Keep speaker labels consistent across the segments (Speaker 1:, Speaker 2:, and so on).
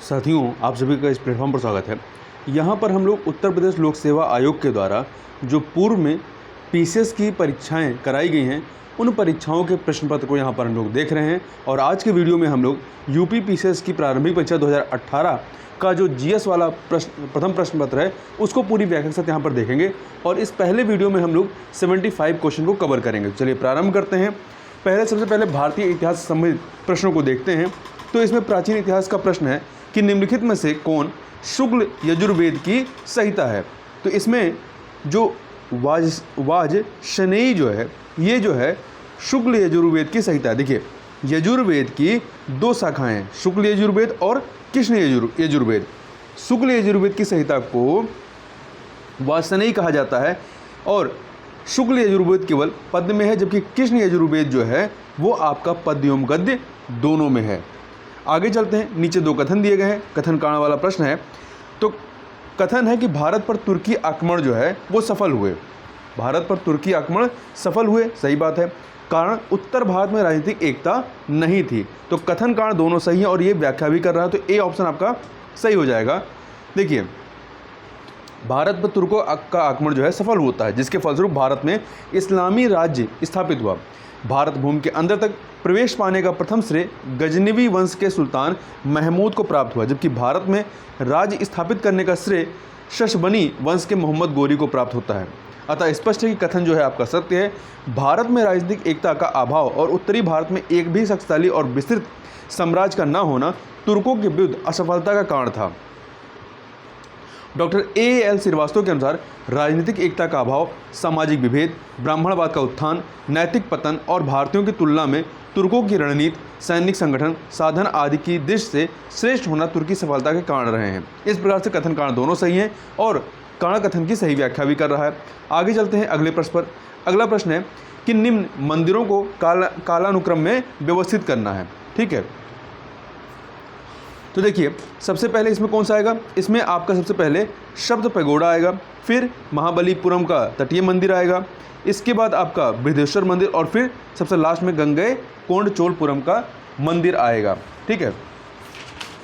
Speaker 1: साथियों, आप सभी का इस प्लेटफॉर्म पर स्वागत है। यहाँ पर हम लोग उत्तर प्रदेश लोक सेवा आयोग के द्वारा जो पूर्व में पीसीएस की परीक्षाएं कराई गई हैं, उन परीक्षाओं के प्रश्न पत्र को यहाँ पर हम लोग देख रहे हैं। और आज के वीडियो में हम लोग यूपी पीसीएस की प्रारंभिक परीक्षा 2018 का जो जीएस वाला प्रथम प्रश्न पत्र है, उसको पूरी व्याख्या के साथ यहाँ पर देखेंगे। और इस पहले वीडियो में हम लोग 75 क्वेश्चन को कवर करेंगे। चलिए प्रारंभ करते हैं। सबसे पहले भारतीय इतिहास से संबंधित प्रश्नों को देखते हैं। तो इसमें प्राचीन इतिहास का प्रश्न है कि निम्नलिखित में से कौन शुक्ल यजुर्वेद की संहिता है। तो इसमें जो वाजश्नेयी जो है, ये जो है शुक्ल यजुर्वेद की संहिता है। देखिए, यजुर्वेद की दो शाखाएं हैं, शुक्ल यजुर्वेद और कृष्ण यजुर्वेद। शुक्ल यजुर्वेद की संहिता को वाजश्नेयी कहा जाता है और शुक्ल यजुर्वेद केवल पद्य में है, जबकि कृष्ण यजुर्वेद जो है वो आपका पद्य एवं गद्य दोनों में है। आगे चलते हैं। नीचे दो कथन दिए गए हैं। कथन कारण वाला प्रश्न है। तो कथन है कि भारत पर तुर्की आक्रमण जो है वो सफल हुए। भारत पर तुर्की आक्रमण सफल हुए, सही बात है। कारण उत्तर भारत में राजनीतिक एकता नहीं थी। तो कथन कारण दोनों सही है और ये व्याख्या भी कर रहा है, तो ए ऑप्शन आपका सही हो जाएगा। देखिए, भारत पर तुर्कों का आक्रमण जो है सफल होता है, जिसके फलस्वरूप भारत में इस्लामी राज्य स्थापित हुआ। भारत भूमि के अंदर तक प्रवेश पाने का प्रथम श्रेय गजनवी वंश के सुल्तान महमूद को प्राप्त हुआ, जबकि भारत में राज्य स्थापित करने का श्रेय शशबनी वंश के मोहम्मद गोरी को प्राप्त होता है। अतः स्पष्ट है कि कथन जो है आपका सत्य है। भारत में राजनीतिक एकता का अभाव और उत्तरी भारत में एक भी शक्तिशाली और विस्तृत साम्राज्य का न होना तुर्कों के विरुद्ध असफलता का कारण था। Doctor A.L. श्रीवास्तव के अनुसार राजनीतिक एकता का अभाव, सामाजिक विभेद, ब्राह्मणवाद का उत्थान, नैतिक पतन और भारतीयों की तुलना में तुर्कों की रणनीति, सैनिक संगठन, साधन आदि की दृष्टि से श्रेष्ठ होना तुर्की सफलता के कारण रहे हैं। इस प्रकार से कथन कारण दोनों सही हैं और कारण कथन की सही व्याख्या भी कर रहा है। आगे चलते हैं अगले प्रश्न पर। अगला प्रश्न है कि निम्न मंदिरों को कालानुक्रम में व्यवस्थित करना है। ठीक है, तो देखिए, सबसे पहले इसमें कौन सा आएगा? इसमें आपका सबसे पहले शब्द पैगोडा आएगा, फिर महाबलीपुरम का तटीय मंदिर आएगा, इसके बाद आपका बृहदेश्वर मंदिर और फिर सबसे लास्ट में गंगई कोंडचोलपुरम का मंदिर आएगा। ठीक है,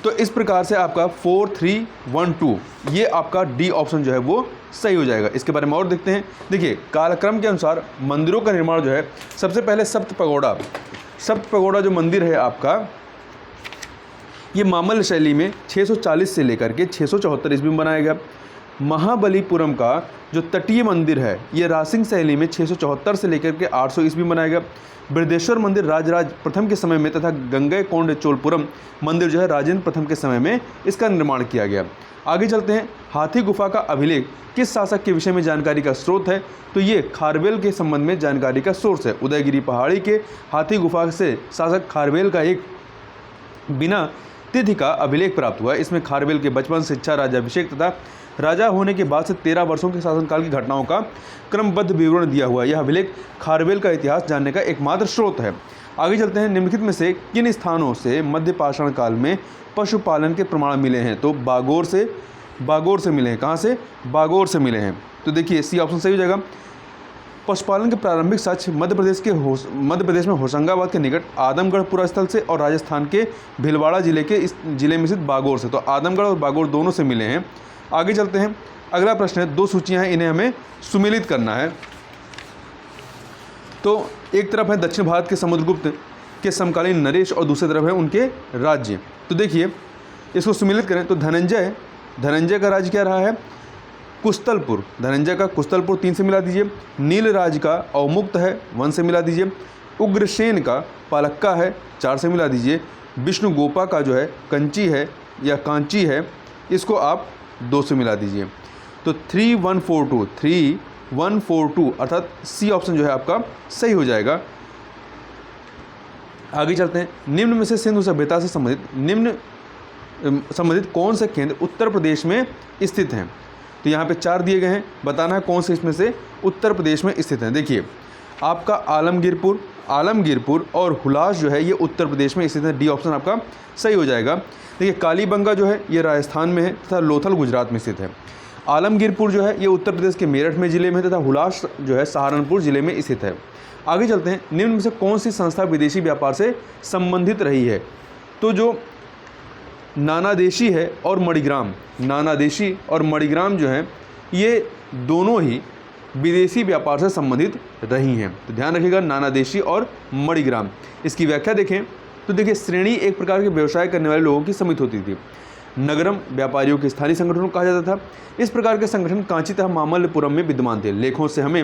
Speaker 1: तो इस प्रकार से आपका 4, 3, 1, 2 ये आपका डी ऑप्शन जो है वो सही हो जाएगा। इसके बारे में और देखते हैं। देखिए, कालक्रम के अनुसार मंदिरों का निर्माण जो है, सबसे पहले सप्त पैगोडा जो मंदिर है आपका, ये मामल्ल शैली में 640 से लेकर के 674 ईस्वी में बनाया गया। महाबलीपुरम का जो तटीय मंदिर है, ये रासिंग शैली में 674 से लेकर के 800 ईस्वी में बनाया गया। बृहदेश्वर मंदिर राजराज प्रथम के समय में तथा गंगई कोंडचोलपुरम मंदिर जो है राजेंद्र प्रथम के समय में इसका निर्माण किया गया। आगे चलते हैं। हाथी गुफा का अभिलेख किस शासक के विषय में जानकारी का स्रोत है? तो ये खारवेल के संबंध में जानकारी का सोर्स है। उदयगिरी पहाड़ी के हाथी गुफा से शासक खारवेल का एक बिना तिथि का अभिलेख प्राप्त हुआ है। इसमें खारवेल के बचपन, शिक्षा, राज्याभिषेक तथा राजा होने के बाद से 13 वर्षों के शासनकाल की घटनाओं का क्रमबद्ध विवरण दिया हुआ है। यह अभिलेख खारवेल का इतिहास जानने का एकमात्र स्रोत है। आगे चलते हैं। निम्नलिखित में से किन स्थानों से मध्य पाषाण काल में पशुपालन के प्रमाण मिले हैं? तो बागोर से मिले हैं। कहाँ से? बागोर से मिले हैं। तो देखिए, सी ऑप्शन सही हो जाएगा। पशुपालन के प्रारंभिक साक्ष्य मध्य प्रदेश में होशंगाबाद के निकट आदमगढ़ पुरास्थल से और राजस्थान के भीलवाड़ा जिले में स्थित बागोर से। तो आदमगढ़ और बागोर दोनों से मिले हैं। आगे चलते हैं। अगला प्रश्न है, दो सूचियां हैं, इन्हें हमें सुमेलित करना है। तो एक तरफ है दक्षिण भारत के समुद्रगुप्त के समकालीन नरेश और दूसरी तरफ है उनके राज्य। तो देखिए, इसको सुमेलित करें तो धनंजय का राज्य क्या रहा है? कुस्तलपुर। धनंजय का कुस्तलपुर 3 से मिला दीजिए। नीलराज का अवमुक्त है 1 से मिला दीजिए। उग्रसेन का पालक्का है 4 से मिला दीजिए। विष्णुगोपा का जो है कंची है या कांची है, इसको आप 2 से मिला दीजिए। तो 3142 अर्थात सी ऑप्शन जो है आपका सही हो जाएगा। आगे चलते हैं। निम्न में से सिंधु सभ्यता से संबंधित कौन से केंद्र उत्तर प्रदेश में स्थित हैं? तो यहाँ पे 4 दिए गए हैं, बताना है कौन से इसमें से उत्तर प्रदेश में स्थित हैं। देखिए, आपका आलमगीरपुर और हुलास जो है ये उत्तर प्रदेश में स्थित है। डी ऑप्शन आपका सही हो जाएगा। देखिए, कालीबंगा जो है ये राजस्थान में है तथा लोथल गुजरात में स्थित है। आलमगीरपुर जो है ये उत्तर प्रदेश के मेरठ में जिले में तथा हुलास जो है सहारनपुर जिले में स्थित है। आगे चलते हैं। निम्न में से कौन सी संस्था विदेशी व्यापार से संबंधित रही है? तो जो नानादेशी है और मणिग्राम, नानादेशी और मणिग्राम जो हैं ये दोनों ही विदेशी व्यापार से संबंधित रही हैं। तो ध्यान रखिएगा नानादेशी और मणिग्राम। इसकी व्याख्या देखें तो देखिए, श्रेणी एक प्रकार के व्यवसाय करने वाले लोगों की समिति होती थी। नगरम व्यापारियों के स्थानीय संगठनों को कहा जाता था। इस प्रकार के संगठन कांची तथा मामल्लपुरम में विद्यमान थे। लेखों से हमें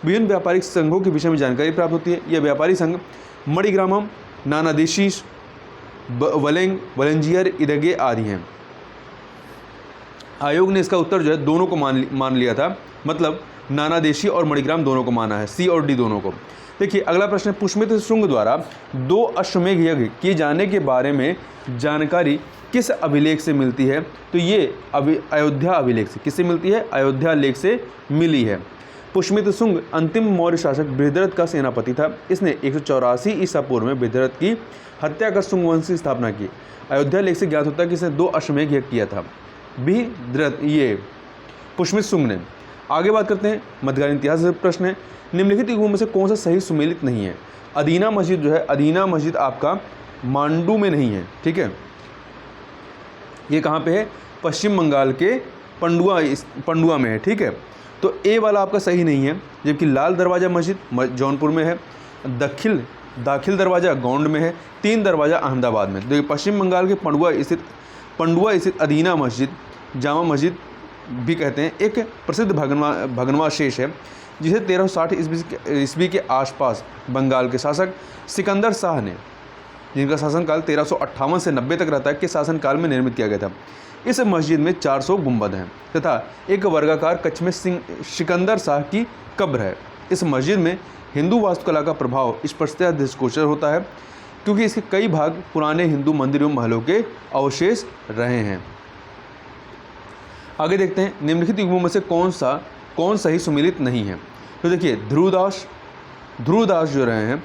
Speaker 1: विभिन्न व्यापारिक संघों के विषय में जानकारी प्राप्त होती है। यह व्यापारी संघ मणिग्रामम, नानादेशी, वलेंग, वलेंजियर, इदगे आदि हैं। आयोग ने इसका उत्तर जो है दोनों को मान लिया था, मतलब नानादेशी और मणिग्राम दोनों को माना है, सी और डी दोनों को। देखिए अगला प्रश्न है, पुष्यमित्र शुंग द्वारा 2 अश्वमेध यज्ञ किए जाने के बारे में जानकारी किस अभिलेख से मिलती है? तो ये अयोध्या अभिलेख से। किससे मिलती है? अयोध्या लेख से मिली है। पुष्यमित्र शुंग अंतिम मौर्य शासक बृहद्रथ का सेनापति था। इसने 184 ईसा पूर्व में बृहद्रथ की हत्या कर शुंग वंश की स्थापना की। अयोध्या लेख से ज्ञात होता है कि इसने 2 अश्वमेध यज्ञ किया था बृहद्रथ, ये पुष्यमित्र शुंग ने। आगे बात करते हैं, मध्यकालीन इतिहास से प्रश्न है, निम्नलिखित युगों में से कौन सा सही सुमेलित नहीं है? अदीना मस्जिद जो है, अदीना मस्जिद आपका मांडू में नहीं है, ठीक है। ये कहाँ पे है? पश्चिम बंगाल के पंडुआ में है, ठीक है। तो ए वाला आपका सही नहीं है। जबकि लाल दरवाज़ा मस्जिद जौनपुर में है, दाखिल दरवाज़ा गोंड में है, 3 दरवाज़ा अहमदाबाद में। देखिए पश्चिम बंगाल के पंडुआ स्थित अदीना मस्जिद, जामा मस्जिद भी कहते हैं, एक प्रसिद्ध भग्नावशेष है जिसे 1360 ईस्वी के आसपास बंगाल के शासक सिकंदर शाह ने, जिनका शासनकाल 1358 से 90 तक रहता है, के शासनकाल में निर्मित किया गया था। इस मस्जिद में 400 गुंबद हैं तथा एक वर्गाकार कक्ष में सिकंदर शाह की कब्र है। इस मस्जिद में हिंदू वास्तुकला का प्रभाव स्पष्टतः दृष्टिगोचर होता है, क्योंकि इसके कई भाग पुराने हिंदू मंदिरों महलों के अवशेष रहे हैं। आगे देखते हैं, निम्नलिखित युगों में से कौन सही सुमेलित नहीं है? तो देखिए ध्रुवदास जो रहे हैं,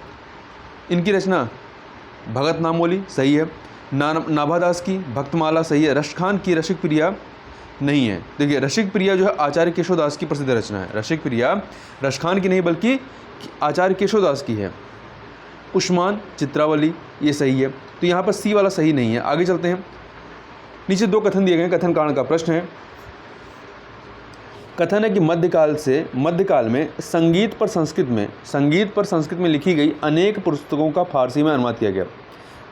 Speaker 1: इनकी रचना भगत नामोली सही है, नाभादास की भक्तमाला सही है, रशखान की रसिक प्रिया नहीं है। देखिए रसिक प्रिया जो है आचार्य केशवदास की प्रसिद्ध रचना है। रसिक प्रिया रशखान की नहीं बल्कि आचार्य केशवदास की है। उस्मान चित्रावली ये सही है। तो यहाँ पर सी वाला सही नहीं है। आगे चलते हैं, नीचे 2 कथन दिए गए हैं। कथन कारण का प्रश्न है। कथन है कि मध्यकाल में संगीत पर संस्कृत में लिखी गई अनेक पुस्तकों का फारसी में अनुवाद किया गया।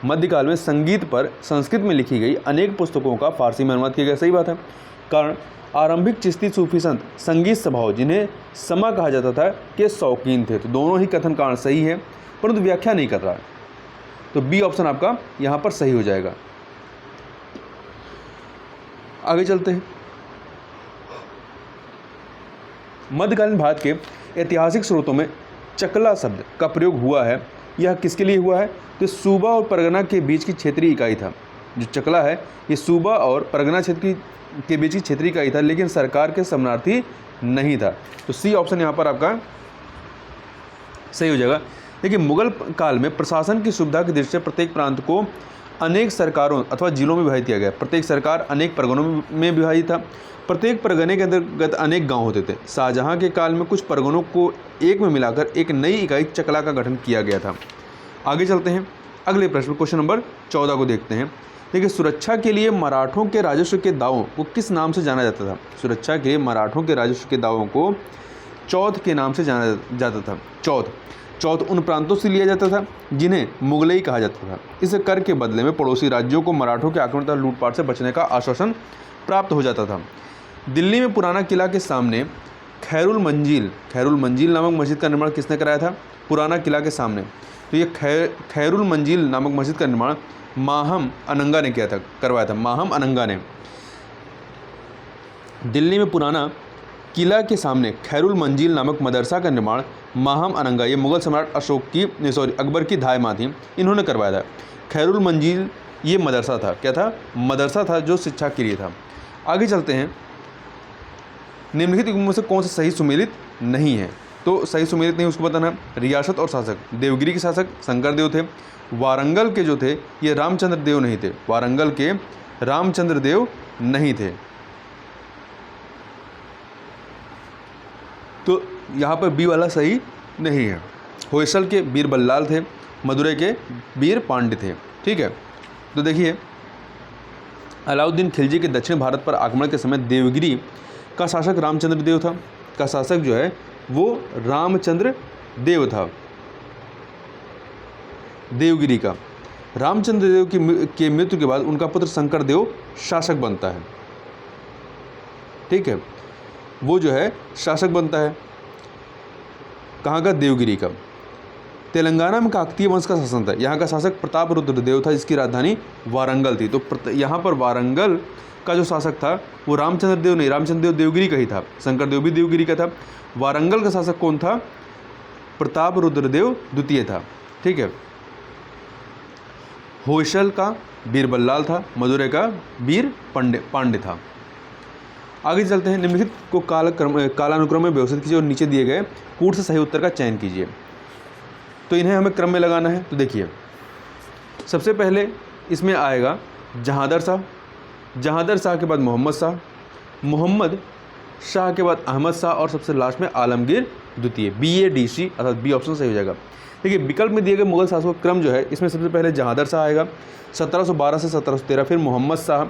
Speaker 1: मध्यकाल में संगीत पर संस्कृत में लिखी गई अनेक पुस्तकों का फारसी में अनुवाद किया गया, सही बात है। कारण आरंभिक चिश्ती सूफी संत संगीत सभाओं, जिन्हें समा कहा जाता था, के शौकीन थे। तो दोनों ही कथन कारण सही है, परंतु व्याख्या नहीं कर रहा है। तो बी ऑप्शन आपका यहाँ पर सही हो जाएगा। आगे चलते हैं, मध्यकालीन भारत के ऐतिहासिक स्रोतों में चकला शब्द का प्रयोग हुआ है। यह किसके लिए हुआ है? तो सूबा और परगना के बीच की क्षेत्रीय इकाई था। जो चकला है ये सूबा और परगना क्षेत्र के बीच की क्षेत्रीय इकाई था, लेकिन सरकार के शरणार्थी नहीं था। तो सी ऑप्शन यहाँ पर आपका सही हो जाएगा। देखिए मुगल काल में प्रशासन की सुविधा की दृष्टि से प्रत्येक प्रांत को अनेक सरकारों अथवा जिलों में विभाजित किया गया। प्रत्येक सरकार अनेक परगनों में विभाजित था। प्रत्येक परगने के अंतर्गत अनेक गांव होते थे। शाहजहां के काल में कुछ परगनों को एक में मिलाकर एक नई इकाई चकला का गठन किया गया था। आगे चलते हैं, अगले प्रश्न क्वेश्चन नंबर 14 को देखते हैं। देखिए सुरक्षा के लिए मराठों के राजस्व के दावों को किस नाम से जाना जाता था? सुरक्षा के लिए मराठों के राजस्व के दावों को चौथ के नाम से जाना जाता था। चौथ उन प्रांतों से लिया जाता था जिन्हें मुगलई कहा जाता था। इस कर के बदले में पड़ोसी राज्यों को मराठों के आक्रमण तथा लूटपाट से बचने का आश्वासन प्राप्त हो जाता था। दिल्ली में पुराना किला के सामने खैरुल मंजिल नामक मस्जिद का निर्माण किसने कराया था? पुराना किला के सामने। तो ये खैरुल मंजिल नामक मस्जिद का निर्माण माहम अनंगा ने करवाया था। माहम अनंगा ने दिल्ली में पुराना किला के सामने खैरुल मंजिल नामक मदरसा का निर्माण माहम अनंगा, ये मुगल सम्राट अकबर की धाय माँ थी, इन्होंने करवाया था। खैरुल मंजिल ये मदरसा था, क्या था? मदरसा था जो शिक्षा के लिए था। आगे चलते हैं, निम्नलिखित युगों में से कौन सा सही सुमेलित नहीं है? तो सही सुमेलित नहीं उसको बताना। रियासत और शासक, देवगिरी के शासक शंकरदेव थे। वारंगल के जो थे ये रामचंद्र देव नहीं थे। वारंगल के रामचंद्र देव नहीं थे। तो यहाँ पर बी वाला सही नहीं है। होयसल के वीर बल्लाल थे। मदुरै के वीर पांड्य थे। ठीक है, तो देखिए अलाउद्दीन खिलजी के दक्षिण भारत पर आक्रमण के समय देवगिरी का शासक रामचंद्र देव था, का शासक जो है वो रामचंद्र देव था। देवगिरी का रामचंद्र देव की मृत्यु के बाद उनका पुत्र शंकर देव शासक बनता है। ठीक है, वो जो है शासक बनता है कहाँ का? देवगिरी का। तेलंगाना में काकतीय वंश का शासन था। यहाँ का शासक प्रताप रुद्र देव था, जिसकी राजधानी वारंगल थी। तो यहाँ पर वारंगल का जो शासक था वो रामचंद्र देव नहीं, रामचंद्र देव देवगिरी का ही था, शंकर देव भी देवगिरी का था। वारंगल का शासक कौन था? प्रताप रुद्र देव द्वितीय था। ठीक है, होयसल का बीरबल्लाल था, मदुरै का वीर पांडे था। आगे चलते हैं। निम्नलिखित को कालानुक्रम में व्यवस्थित कीजिए और नीचे दिए गए कूट से सही उत्तर का चयन कीजिए। तो इन्हें हमें क्रम में लगाना है। तो देखिए, सबसे पहले इसमें आएगा जहांदर शाह, जहांदर शाह के बाद मोहम्मद शाह, मोहम्मद शाह के बाद अहमद शाह और सबसे लास्ट में आलमगीर द्वितीय। BADC अर्थात बी ऑप्शन सही हो जाएगा। देखिए, विकल्प में दिए गए मुगल शासकों का क्रम जो है, इसमें सबसे पहले जहांदर शाह आएगा 1712 से 1713, फिर मोहम्मद शाह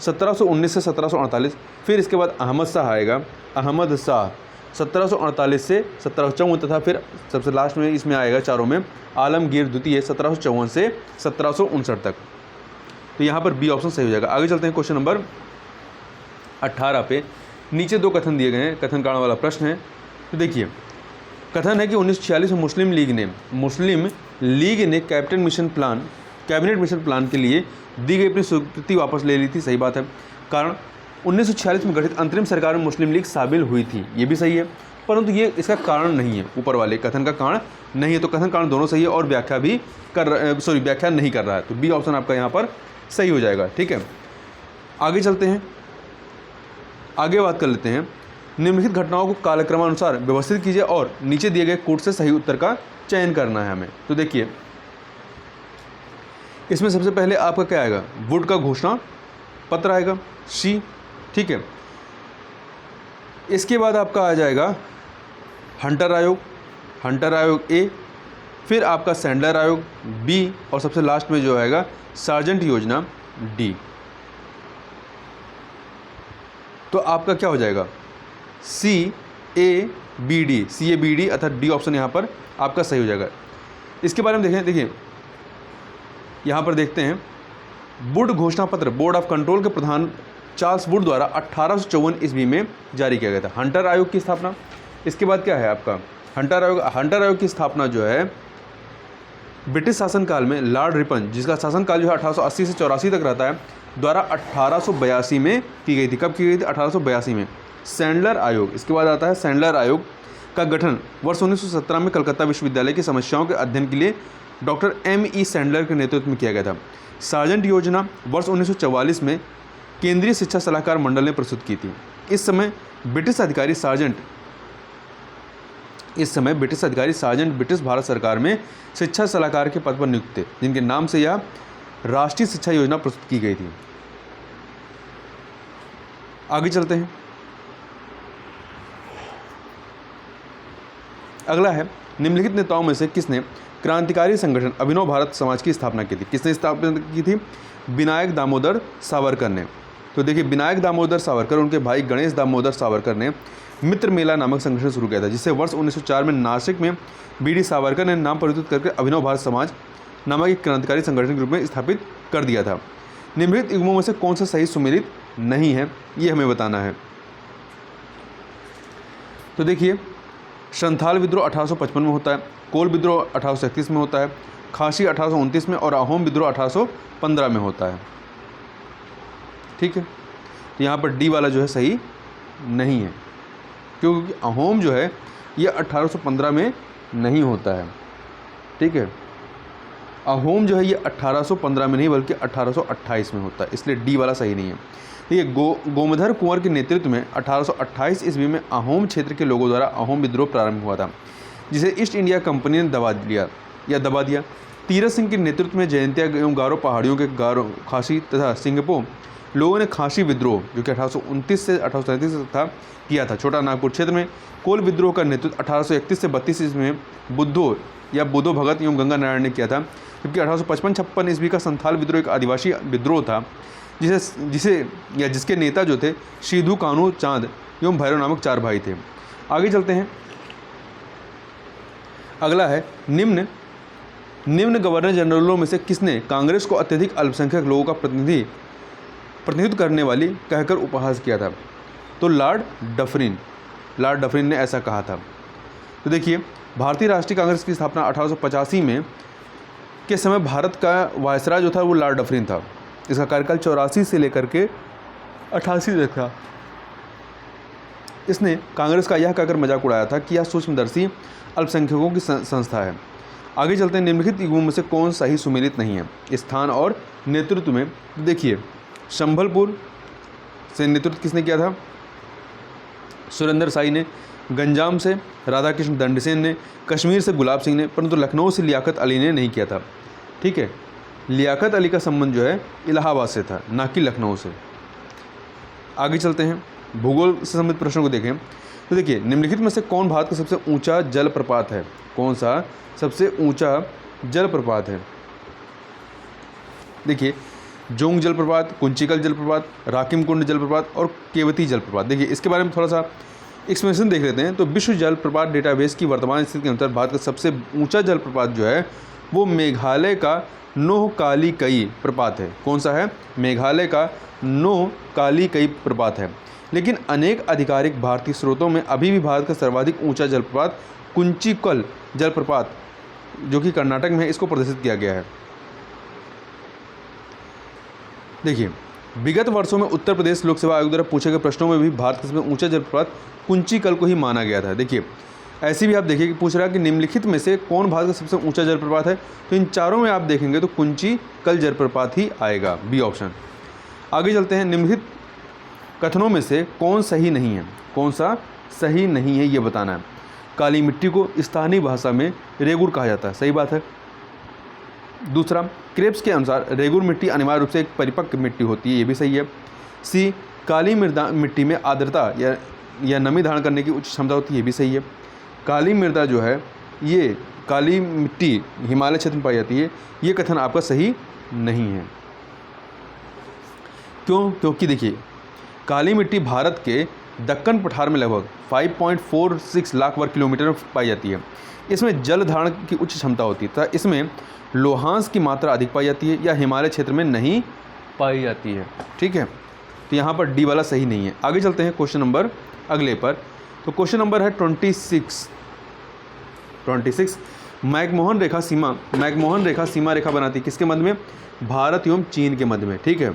Speaker 1: 1719 से 1748, फिर इसके बाद अहमद शाह आएगा, अहमद शाह 1748 से 1754 तथा फिर सबसे लास्ट में इसमें आएगा चारों में आलमगीर द्वितीय 1754 से 1759 तक। तो यहाँ पर बी ऑप्शन सही हो जाएगा। आगे चलते हैं क्वेश्चन नंबर 18 पे। नीचे दो कथन दिए गए हैं, कथन कारण वाला प्रश्न है। तो देखिए, कथन है कि 1946 में मुस्लिम लीग ने कैबिनेट मिशन प्लान के लिए दी गई अपनी स्वीकृति वापस ले ली थी। सही बात है। कारण 1946 में गठित अंतरिम सरकार में मुस्लिम लीग शामिल हुई थी, ये भी सही है, परंतु ये इसका कारण नहीं है, ऊपर वाले कथन का कारण नहीं है। तो कथन कारण दोनों सही है और व्याख्या नहीं कर रहा है। तो बी ऑप्शन आपका यहाँ पर सही हो जाएगा। ठीक है, आगे चलते हैं, आगे बात कर लेते हैं। निम्नलिखित घटनाओं को कालक्रमानुसार व्यवस्थित कीजिए और नीचे दिए गए कूट से सही उत्तर का चयन करना है हमें। तो देखिए, इसमें सबसे पहले आपका क्या आएगा? वुड का घोषणा पत्र आएगा, सी। ठीक है, इसके बाद आपका आ जाएगा हंटर आयोग ए, फिर आपका सैंडलर आयोग बी और सबसे लास्ट में जो आएगा सार्जेंट योजना डी। तो आपका क्या हो जाएगा? CABD अर्थात डी ऑप्शन यहाँ पर आपका सही हो जाएगा। इसके बारे में देखें, देखिए यहाँ पर देखते हैं, वुड घोषणा पत्र बोर्ड ऑफ कंट्रोल के प्रधान चार्ल्स वुड द्वारा 1854 ईस्वी में जारी किया गया था। हंटर आयोग की स्थापना, इसके बाद क्या है आपका हंटर आयोग की स्थापना जो है ब्रिटिश शासनकाल में लॉर्ड रिपन, जिसका शासनकाल जो है 1880 से 84 तक रहता है, द्वारा 1882 में की गई थी। कब की गई थी? 1882 में। सैंडलर आयोग, इसके बाद आता है सैंडलर आयोग का गठन वर्ष 1917 में कलकत्ता विश्वविद्यालय की समस्याओं के अध्ययन के लिए डॉक्टर M.E. सैंडलर के नेतृत्व में किया गया था। सार्जेंट योजना वर्ष 1944 में केंद्रीय शिक्षा सलाहकार मंडल ने प्रस्तुत की थी। इस समय ब्रिटिश अधिकारी सार्जेंट ब्रिटिश भारत सरकार में शिक्षा सलाहकार के पद पर नियुक्त थे, जिनके नाम से यह राष्ट्रीय शिक्षा योजना प्रस्तुत की गई थी। आगे चलते हैं, अगला है निम्नलिखित नेताओं में से किसने क्रांतिकारी संगठन अभिनव भारत समाज की स्थापना की थी? किसने स्थापना की थी? विनायक दामोदर सावरकर ने। तो देखिए, विनायक दामोदर सावरकर, उनके भाई गणेश दामोदर सावरकर ने मित्र मेला नामक संगठन शुरू किया था, जिसे वर्ष 1904 में नासिक में BD सावरकर ने नाम परिवर्तित करके अभिनव भारत समाज नामक एक क्रांतिकारी संगठन के रूप में स्थापित कर दिया था। निम्नलिखित युग्मों में से कौन सा सही सुमेलित नहीं है, ये हमें बताना है। तो देखिए, संथाल विद्रोह 1855 में होता है, कोल विद्रोह 1831 में होता है, खासी 1829 में और अहोम विद्रोह 1815 में होता है। ठीक है, तो यहाँ पर डी वाला जो है सही नहीं है, क्योंकि अहोम जो है ये 1815 में नहीं होता है। ठीक है, अहोम जो है ये 1815 में नहीं बल्कि 1828 में होता है, इसलिए डी वाला सही नहीं है। ठीक है, गोमधर कुंवर के नेतृत्व में 1828 ईस्वी में अहोम क्षेत्र के लोगों द्वारा अहोम विद्रोह प्रारंभ हुआ था, जिसे ईस्ट इंडिया कंपनी ने दबा दिया। तीरथ सिंह के नेतृत्व में जयंतिया एवं गारो पहाड़ियों के गारो, खासी तथा सिंगपो लोगों ने खासी विद्रोह जो कि 1829 से 1837 तक था किया था। छोटा नागपुर क्षेत्र में कोल विद्रोह का नेतृत्व 1831 से 32 ईस्वी में बुद्धो भगत एवं गंगा नारायण ने किया था, जबकि 1855-56 ईस्वी का संथाल विद्रोह एक आदिवासी विद्रोह था, जिसे जिसे या जिसके नेता जो थे सिद्धू, कान्हू, चांद एवं भैरव नामक 4 भाई थे। आगे चलते हैं। अगला है निम्न गवर्नर जनरलों में से किसने कांग्रेस को अत्यधिक अल्पसंख्यक लोगों का प्रतिनिधित्व करने वाली कहकर उपहास किया था? तो लॉर्ड डफरिन ने ऐसा कहा था। तो देखिए, भारतीय राष्ट्रीय कांग्रेस की स्थापना 1885 में के समय भारत का वायसराय जो था वो लॉर्ड डफरिन था। इसका कार्यकाल 84 से लेकर के 88 तक था। इसने कांग्रेस का यह कहकर मजाक उड़ाया था कि यह सूक्ष्मदर्शी अल्पसंख्यकों की संस्था है। आगे चलते हैं। निम्नलिखित युगों में से कौन सही सुमेलित नहीं है? स्थान और नेतृत्व में देखिए, संभलपुर से नेतृत्व किसने किया था? सुरेंद्र साई ने। गंजाम से राधाकृष्ण दंडसेन ने। कश्मीर से गुलाब सिंह ने। परंतु लखनऊ से लियाकत अली ने नहीं किया था। ठीक है, लियाकत अली का संबंध जो है इलाहाबाद से था, ना कि लखनऊ से। आगे चलते हैं। भूगोल से संबंधित प्रश्नों को देखें तो देखिए, निम्नलिखित में से कौन भारत का सबसे ऊंचा जलप्रपात है? कौन सा सबसे ऊंचा जलप्रपात है? देखिए, जोंग जलप्रपात, कुंचिकल जलप्रपात, राकिम कुंड जलप्रपात और केवती जलप्रपात। देखिए, इसके बारे में थोड़ा सा एक्सप्लेनेशन देख लेते हैं। तो विश्व जलप्रपात डेटाबेस की वर्तमान स्थिति के अनुसार भारत का सबसे ऊंचा जलप्रपात जो है वो मेघालय का नोहकालीकई प्रपात है। कौन सा है? मेघालय का नोहकालीकई प्रपात है। लेकिन अनेक आधिकारिक भारतीय स्रोतों में अभी भी भारत का सर्वाधिक ऊंचा जलप्रपात कुंचिकल जलप्रपात जो कि कर्नाटक में है, इसको प्रदर्शित किया गया है। देखिए, विगत वर्षों में उत्तर प्रदेश लोक सेवा आयोग द्वारा पूछे गए प्रश्नों में भी भारत का सबसे ऊंचा जलप्रपात कुंचिकल को ही माना गया था। देखिए, ऐसे भी आप देखिए कि पूछ रहा है कि निम्नलिखित में से कौन भारत का सबसे ऊंचा जलप्रपात है? तो इन चारों में आप देखेंगे तो कुंचिकल जलप्रपात ही आएगा, बी ऑप्शन। आगे चलते हैं। निम्नलिखित कथनों में से कौन सही नहीं है? कौन सा सही नहीं है ये बताना है। काली मिट्टी को स्थानीय भाषा में रेगुर कहा जाता है, सही बात है। दूसरा, क्रेब्स के अनुसार रेगुर मिट्टी अनिवार्य रूप से एक परिपक्व मिट्टी होती है, ये भी सही है। सी, काली मृदा मिट्टी में आर्द्रता या नमी धारण करने की उच्च क्षमता होती है, ये भी सही है। काली मृदा जो है, ये काली मिट्टी हिमालय क्षेत्र में पाई जाती है, ये कथन आपका सही नहीं है। क्यों? क्योंकि देखिए, काली मिट्टी भारत के दक्कन पठार में लगभग 5.46 लाख वर्ग किलोमीटर में पाई जाती है। इसमें जल धारण की उच्च क्षमता होती है तथा इसमें लोहांश की मात्रा अधिक पाई जाती है या हिमालय क्षेत्र में नहीं पाई जाती है। ठीक है, तो यहाँ पर डी वाला सही नहीं है। आगे चलते हैं क्वेश्चन नंबर अगले पर। तो क्वेश्चन नंबर है 26। मैकमोहन रेखा सीमा रेखा बनाती है किसके मध्य में? भारत एवं चीन के मध्य में। ठीक है,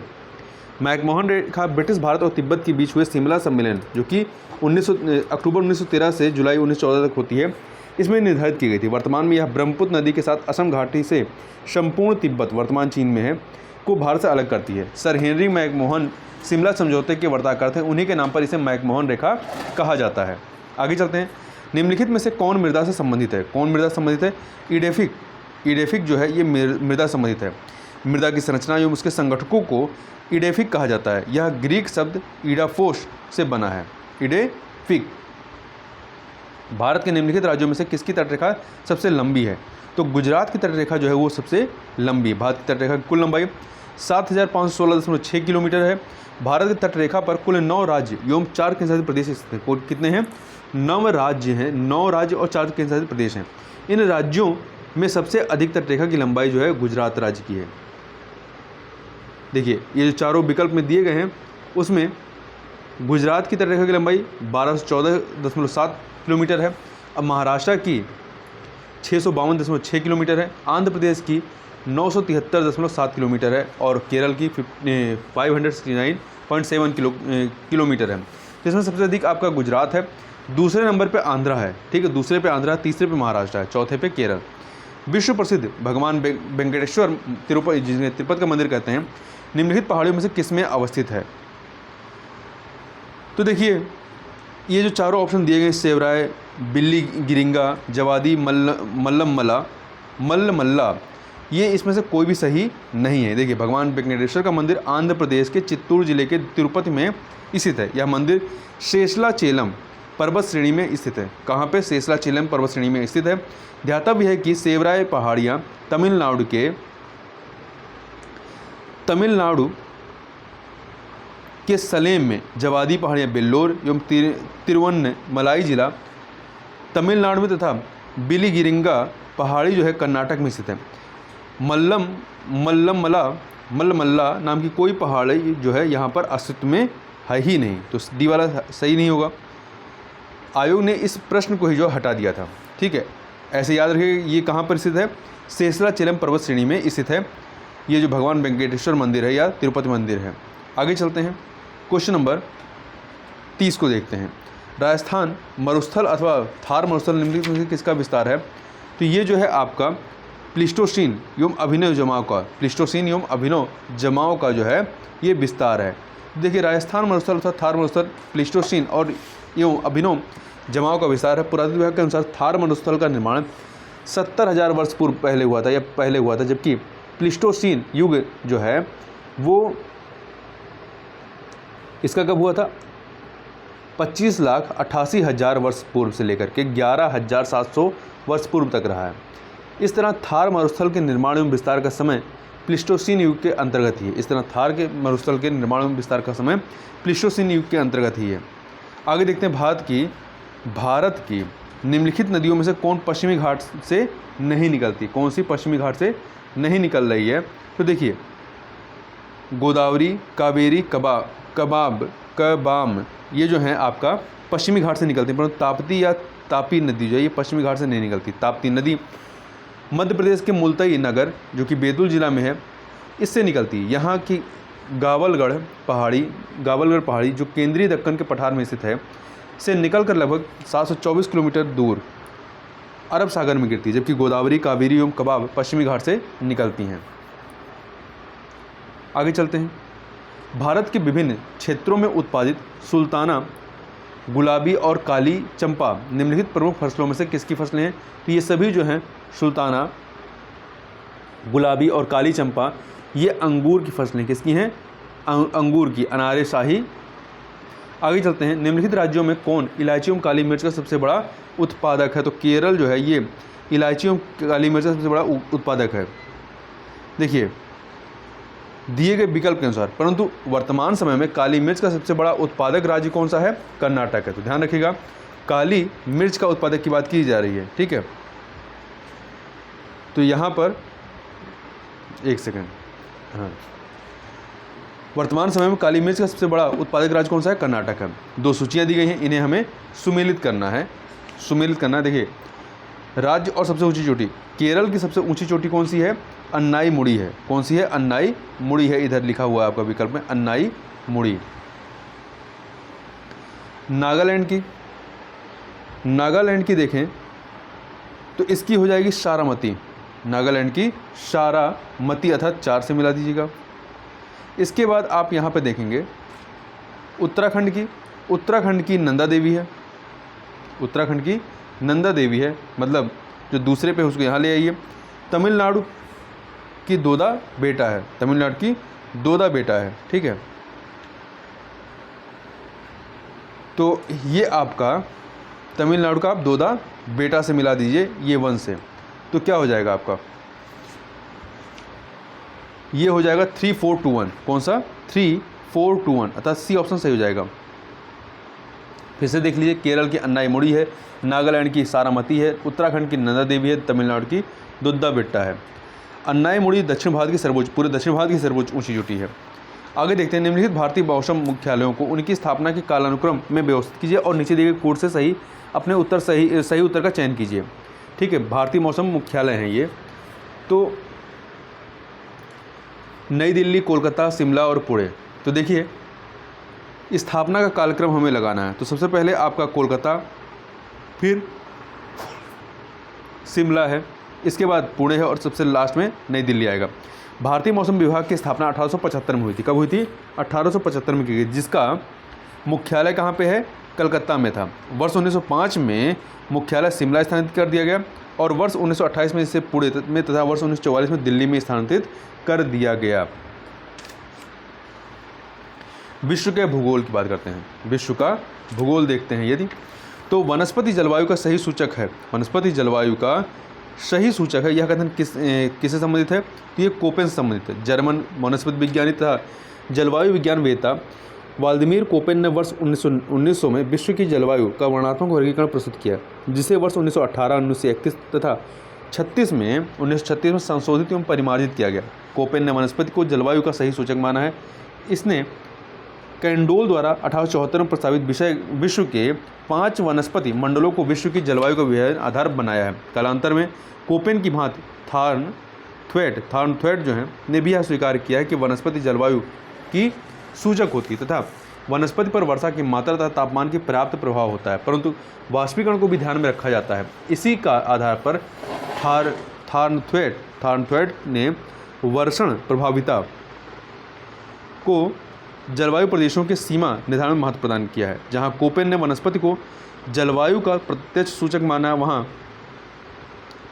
Speaker 1: मैकमोहन रेखा ब्रिटिश भारत और तिब्बत के बीच हुए शिमला सम्मेलन जो कि अक्टूबर 1913 से जुलाई 1914 तक होती है, इसमें निर्धारित की गई थी। वर्तमान में यह ब्रह्मपुत्र नदी के साथ असम घाटी से संपूर्ण तिब्बत, वर्तमान चीन में है, को भारत से अलग करती है। सर हेनरी मैकमोहन शिमला समझौते के वार्ताकार थे, उन्हीं के नाम पर इसे मैकमोहन रेखा कहा जाता है। आगे चलते हैं। निम्नलिखित में से कौन मृदा से संबंधित है? कौन मृदा संबंधित है? ईडेफिक जो है ये मृदा संबंधित है। मृदा की संरचना एवं उसके संगठकों को ईडेफिक कहा जाता है। यह ग्रीक शब्द ईडाफोस से बना है। ईडेफिक। भारत के निम्नलिखित राज्यों में से किसकी तटरेखा सबसे लंबी है? तो गुजरात की तटरेखा जो है वो सबसे लंबी। भारत की तटरेखा की कुल लंबाई 7516.6 किलोमीटर है। भारत की तटरेखा पर कुल 9 राज्य एवं 4 केंद्रशासित प्रदेश स्थित हैं। कितने हैं? 9 राज्य हैं, 9 राज्य और 4 केंद्रशासित प्रदेश हैं। इन राज्यों में सबसे अधिक तटरेखा की लंबाई जो है गुजरात राज्य की है। देखिए, ये जो चारों विकल्प में दिए गए हैं उसमें गुजरात की तटरेखा की लंबाई 1214.7 किलोमीटर है। अब महाराष्ट्र की 652.6 किलोमीटर है। आंध्र प्रदेश की 973.7 किलोमीटर है और केरल की 569.7 किलोमीटर है। जिसमें सबसे अधिक आपका गुजरात है, दूसरे नंबर पे आंध्रा है। ठीक है, दूसरे पे आंध्रा, तीसरे पे महाराष्ट्र है, चौथे पे केरल। विश्व प्रसिद्ध भगवान वेंकटेश्वर तिरुपति, जिन्हें तिरुपति का मंदिर कहते हैं, निम्नलिखित पहाड़ियों में से किसमें अवस्थित है? तो देखिए, ये जो चारों ऑप्शन दिए गए, सेवराय, बिल्ली गिरिंगा, जवादी, मल्लमल्ला, ये इसमें से कोई भी सही नहीं है। देखिए, भगवान वेंकटेश्वर का मंदिर आंध्र प्रदेश के चित्तूर जिले के तिरुपति में स्थित है। यह मंदिर शेषलाचेलम पर्वत श्रेणी में स्थित है। कहाँ पे? शेषलाचेलम पर्वत श्रेणी में स्थित है। ध्यातव्य है कि सेवराय पहाड़ियाँ तमिलनाडु के सलेम में जवादी पहाड़ियाँ बेल्लोर एवं तिरुवन्नमलाई जिला तमिलनाडु में तथा बिलीगिरिंगा पहाड़ी जो है कर्नाटक में स्थित है। मल्लमल्ला नाम की कोई पहाड़ी जो है यहाँ पर अस्तित्व में है ही नहीं, तो डी वाला सही नहीं होगा। आयोग ने इस प्रश्न को ही जो हटा दिया था। ठीक है, ऐसे याद रखिए ये कहाँ पर स्थित है, शेषाचलम पर्वत श्रेणी में स्थित है। ये जो भगवान वेंकटेश्वर मंदिर है या तिरुपति मंदिर है। आगे चलते हैं, क्वेश्चन नंबर 30 को देखते हैं। राजस्थान मरुस्थल अथवा थार मरुस्थल निम्नलिखित में से किसका विस्तार है? तो ये जो है आपका प्लीस्टोसीन एवं अभिनव जमाव का जो है ये विस्तार है। देखिए राजस्थान मरुस्थल अर्थात थार मरुस्थल प्लीस्टोसीन और एवं अभिनव जमाव का विस्तार है। पुरातत्व विभाग के अनुसार थार मरुस्थल का निर्माण 70,000 वर्ष पूर्व पहले हुआ था, जबकि प्लीस्टोसीन युग जो है वो इसका कब हुआ था? 25,88,000 वर्ष पूर्व से लेकर के 11,700 वर्ष पूर्व तक रहा है। इस तरह थार मरुस्थल के निर्माण एवं विस्तार का समय प्लीस्टोसीन युग के अंतर्गत ही है। इस तरह थार के मरुस्थल के निर्माण एवं विस्तार का समय प्लीस्टोसीन युग के अंतर्गत ही है। आगे देखते हैं भारत की निम्नलिखित नदियों में से कौन पश्चिमी घाट से नहीं निकलती? कौन सी पश्चिमी घाट से नहीं निकल रही है? तो देखिए गोदावरी, कावेरी, कबाम ये जो है आपका पश्चिमी घाट से निकलती है, परंतु ताप्ती या तापी नदी जो है ये पश्चिमी घाट से नहीं निकलती। ताप्ती नदी मध्य प्रदेश के मुल्ताई नगर जो कि बैतूल जिला में है इससे निकलती है। यहाँ की गावलगढ़ पहाड़ी जो केंद्रीय दक्कन के पठार में स्थित है से निकलकर लगभग 724 किलोमीटर दूर अरब सागर में गिरती है, जबकि गोदावरी, कावेरी एवं कबाब पश्चिमी घाट से निकलती हैं। आगे चलते हैं, भारत के विभिन्न क्षेत्रों में उत्पादित सुल्ताना, गुलाबी और काली चंपा निम्नलिखित प्रमुख फसलों में से किसकी फसलें हैं? तो ये सभी जो हैं सुल्ताना, गुलाबी और काली चंपा ये अंगूर की फसलें किसकी हैं? अंगूर की, अनारे शाही। आगे चलते हैं, निम्नलिखित राज्यों में कौन इलायची एवं काली मिर्च का सबसे बड़ा उत्पादक है? तो केरल जो है ये इलायची एवं काली मिर्च का सबसे बड़ा उत्पादक है। देखिए दिए गए विकल्प के अनुसार, परंतु वर्तमान समय में काली मिर्च का सबसे बड़ा उत्पादक राज्य कौन सा है? कर्नाटक है। तो ध्यान रखिएगा काली मिर्च का उत्पादक की बात की जा रही है। ठीक है, तो यहाँ पर एक सेकंड, हाँ, वर्तमान समय में काली मिर्च का सबसे बड़ा उत्पादक राज्य कौन सा है? कर्नाटक है। 2 सूचियाँ दी गई हैं, इन्हें हमें सुमेलित करना है। देखिए राज्य और सबसे ऊंची चोटी, केरल की सबसे ऊंची चोटी कौन सी है? अन्नाई मुड़ी है। कौन सी है? अन्नाई मुड़ी है, इधर लिखा हुआ है आपका विकल्प में अन्नाई मुड़ी। नागालैंड की देखें तो इसकी हो जाएगी शारामती। नागालैंड की शारामती अर्थात 4 से मिला दीजिएगा। इसके बाद आप यहाँ पे देखेंगे उत्तराखंड की नंदा देवी है। उत्तराखंड की नंदा देवी है, मतलब जो दूसरे पे उसको यहाँ ले आइए। तमिलनाडु की दोदा बेटा है। तमिलनाडु की दोदा बेटा है। ठीक है, तो ये आपका तमिलनाडु का आप दोदा बेटा से मिला दीजिए ये 1 से, तो क्या हो जाएगा आपका? ये हो जाएगा 3421। कौन सा? 3421 अर्थात सी ऑप्शन सही हो जाएगा। फिर से देख लीजिए, केरल की अन्नाई मुड़ी है, नागालैंड की सारामती है, उत्तराखंड की नंदा देवी है, तमिलनाडु की दोद्दा बेट्टा है। अन्नाई मुड़ी दक्षिण भारत की सर्वोच्च ऊंची चोटी है। आगे देखते हैं, निम्नलिखित भारतीय मौसम मुख्यालयों को उनकी स्थापना के कालानुक्रम में व्यवस्थित कीजिए और नीचे दिए गए कोड से सही उत्तर का चयन कीजिए। ठीक है, भारतीय मौसम मुख्यालय हैं ये, तो नई दिल्ली, कोलकाता, शिमला और पुणे। तो देखिए स्थापना का कालक्रम हमें लगाना है, तो सबसे पहले आपका कोलकाता, फिर शिमला है, इसके बाद पुणे है और सबसे लास्ट में नई दिल्ली आएगा। भारतीय मौसम विभाग की स्थापना 1875 में हुई थी। कब हुई थी? 1875 में की गई, जिसका मुख्यालय कहाँ पे है? कलकत्ता में था। वर्ष 1905 में मुख्यालय शिमला स्थानांतरित कर दिया गया और वर्ष 1928 में इसे पुणे में तथा वर्ष 1944 में दिल्ली में स्थानांतरित कर दिया गया। विश्व के भूगोल की बात करते हैं। विश्व का भूगोल देखते हैं यदि, तो वनस्पति जलवायु का सही सूचक है। वनस्पति जलवायु का सही सूचक है, यह कथन किससे संबंधित है? तो ये कोपेन से संबंधित है। जर्मन वनस्पति विज्ञानी तथा जलवायु विज्ञान वेता व्लादिमीर कोपेन ने वर्ष 1900 में विश्व की जलवायु का वर्णनात्मक वर्गीकरण प्रस्तुत किया, जिसे वर्ष 1918, 1931 तथा 1936 में संशोधित एवं परिमार्जित किया गया। कोपेन ने वनस्पति को जलवायु का सही सूचक माना है। इसने कैंडोल द्वारा 1874 में प्रस्तावित विश्व के 5 वनस्पति मंडलों को विश्व की जलवायु का विभाजन आधार बनाया है। कालांतर में कोपेन की भांति थॉर्नथ्वेट जो है ने भी यह स्वीकार किया है कि वनस्पति जलवायु की सूचक होती है तथा वनस्पति पर वर्षा की मात्रा तथा तापमान की पर्याप्त प्रभाव होता है, परंतु वाष्पीकरण को भी ध्यान में रखा जाता है। इसी का आधार पर थॉर्नथ्वेट ने वर्षण प्रभाविता को जलवायु प्रदेशों की सीमा निर्धारण में महत्व प्रदान किया है। जहां कोपेन ने वनस्पति को जलवायु का प्रत्यक्ष सूचक माना, वहां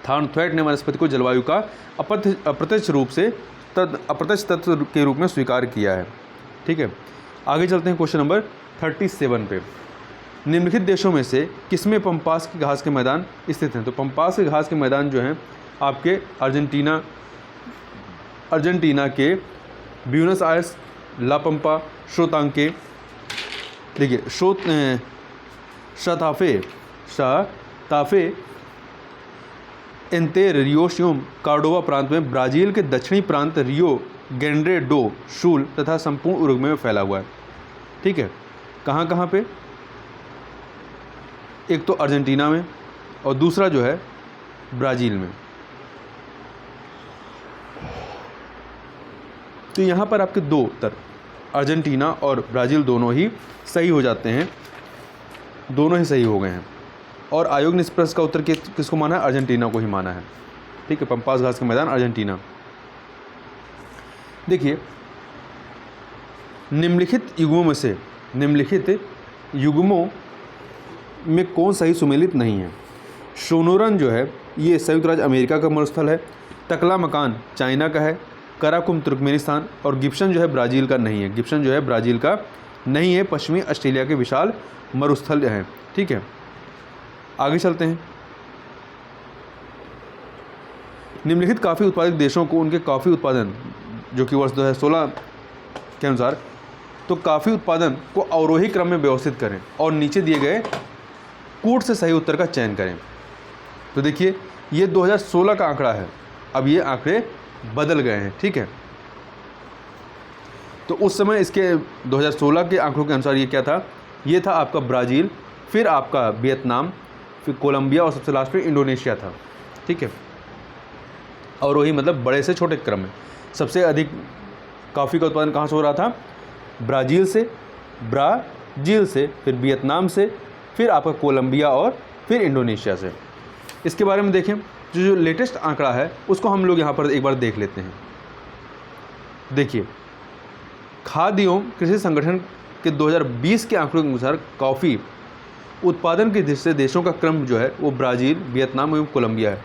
Speaker 1: थॉर्नथ्वेट ने वनस्पति को जलवायु का अप्रत्यक्ष तत्व के रूप में स्वीकार किया है। ठीक है, आगे चलते हैं क्वेश्चन नंबर 37 पे। निम्नलिखित देशों में से किसमें पंपास की घास के मैदान स्थित हैं? तो पंपास के घास के मैदान जो हैं आपके अर्जेंटीना के ब्यूनस आयर्स, ला पंपा, श्रोतांके, देखिए शताफे एंते रियोश एवं कार्डोवा प्रांत में, ब्राज़ील के दक्षिणी प्रांत रियो ग्रैंडे डो शूल तथा संपूर्ण उरुग्वे में फैला हुआ है। ठीक है, कहाँ कहाँ पे? एक तो अर्जेंटीना में और दूसरा जो है ब्राज़ील में। तो यहाँ पर आपके दो उत्तर अर्जेंटीना और ब्राज़ील दोनों ही सही हो जाते हैं, दोनों ही सही हो गए हैं। और आयोग ने इस प्रश्न का उत्तर किसको माना है? अर्जेंटीना को ही माना है। ठीक है, पंपास घास का मैदान अर्जेंटीना। देखिए, निम्नलिखित युग्मों में कौन सही सुमेलित नहीं है? सोनोरन जो है ये संयुक्त राज्य अमेरिका का मरुस्थल है, तकला मकान चाइना का है, कराकुम तुर्कमेनिस्तान, और गिब्सन जो है ब्राज़ील का नहीं है। गिब्सन जो है ब्राज़ील का नहीं है, पश्चिमी ऑस्ट्रेलिया के विशाल मरुस्थल हैं। ठीक है, आगे चलते हैं। निम्नलिखित कॉफ़ी उत्पादक देशों को उनके कॉफ़ी उत्पादन जो कि वर्ष 2016 के अनुसार, तो कॉफ़ी उत्पादन को अवरोही क्रम में व्यवस्थित करें और नीचे दिए गए कूट से सही उत्तर का चयन करें। तो देखिए, ये 2016 का आंकड़ा है, अब ये आंकड़े बदल गए हैं। ठीक है, तो उस समय इसके 2016 के आंकड़ों के अनुसार ये क्या था? ये था आपका ब्राज़ील, फिर आपका वियतनाम, फिर कोलंबिया और सबसे लास्ट में इंडोनेशिया था। ठीक है, और वही मतलब बड़े से छोटे क्रम में सबसे अधिक कॉफ़ी का उत्पादन कहाँ से हो रहा था? ब्राज़ील से, फिर वियतनाम से, फिर आपका कोलंबिया और फिर इंडोनेशिया से। इसके बारे में देखें, जो लेटेस्ट आंकड़ा है उसको हम लोग यहाँ पर एक बार देख लेते हैं। देखिए, खाद्य एवं कृषि संगठन के 2020 के आंकड़ों के अनुसार कॉफ़ी उत्पादन के दृष्टि से देशों का क्रम जो है वो ब्राज़ील, वियतनाम एवं कोलंबिया है।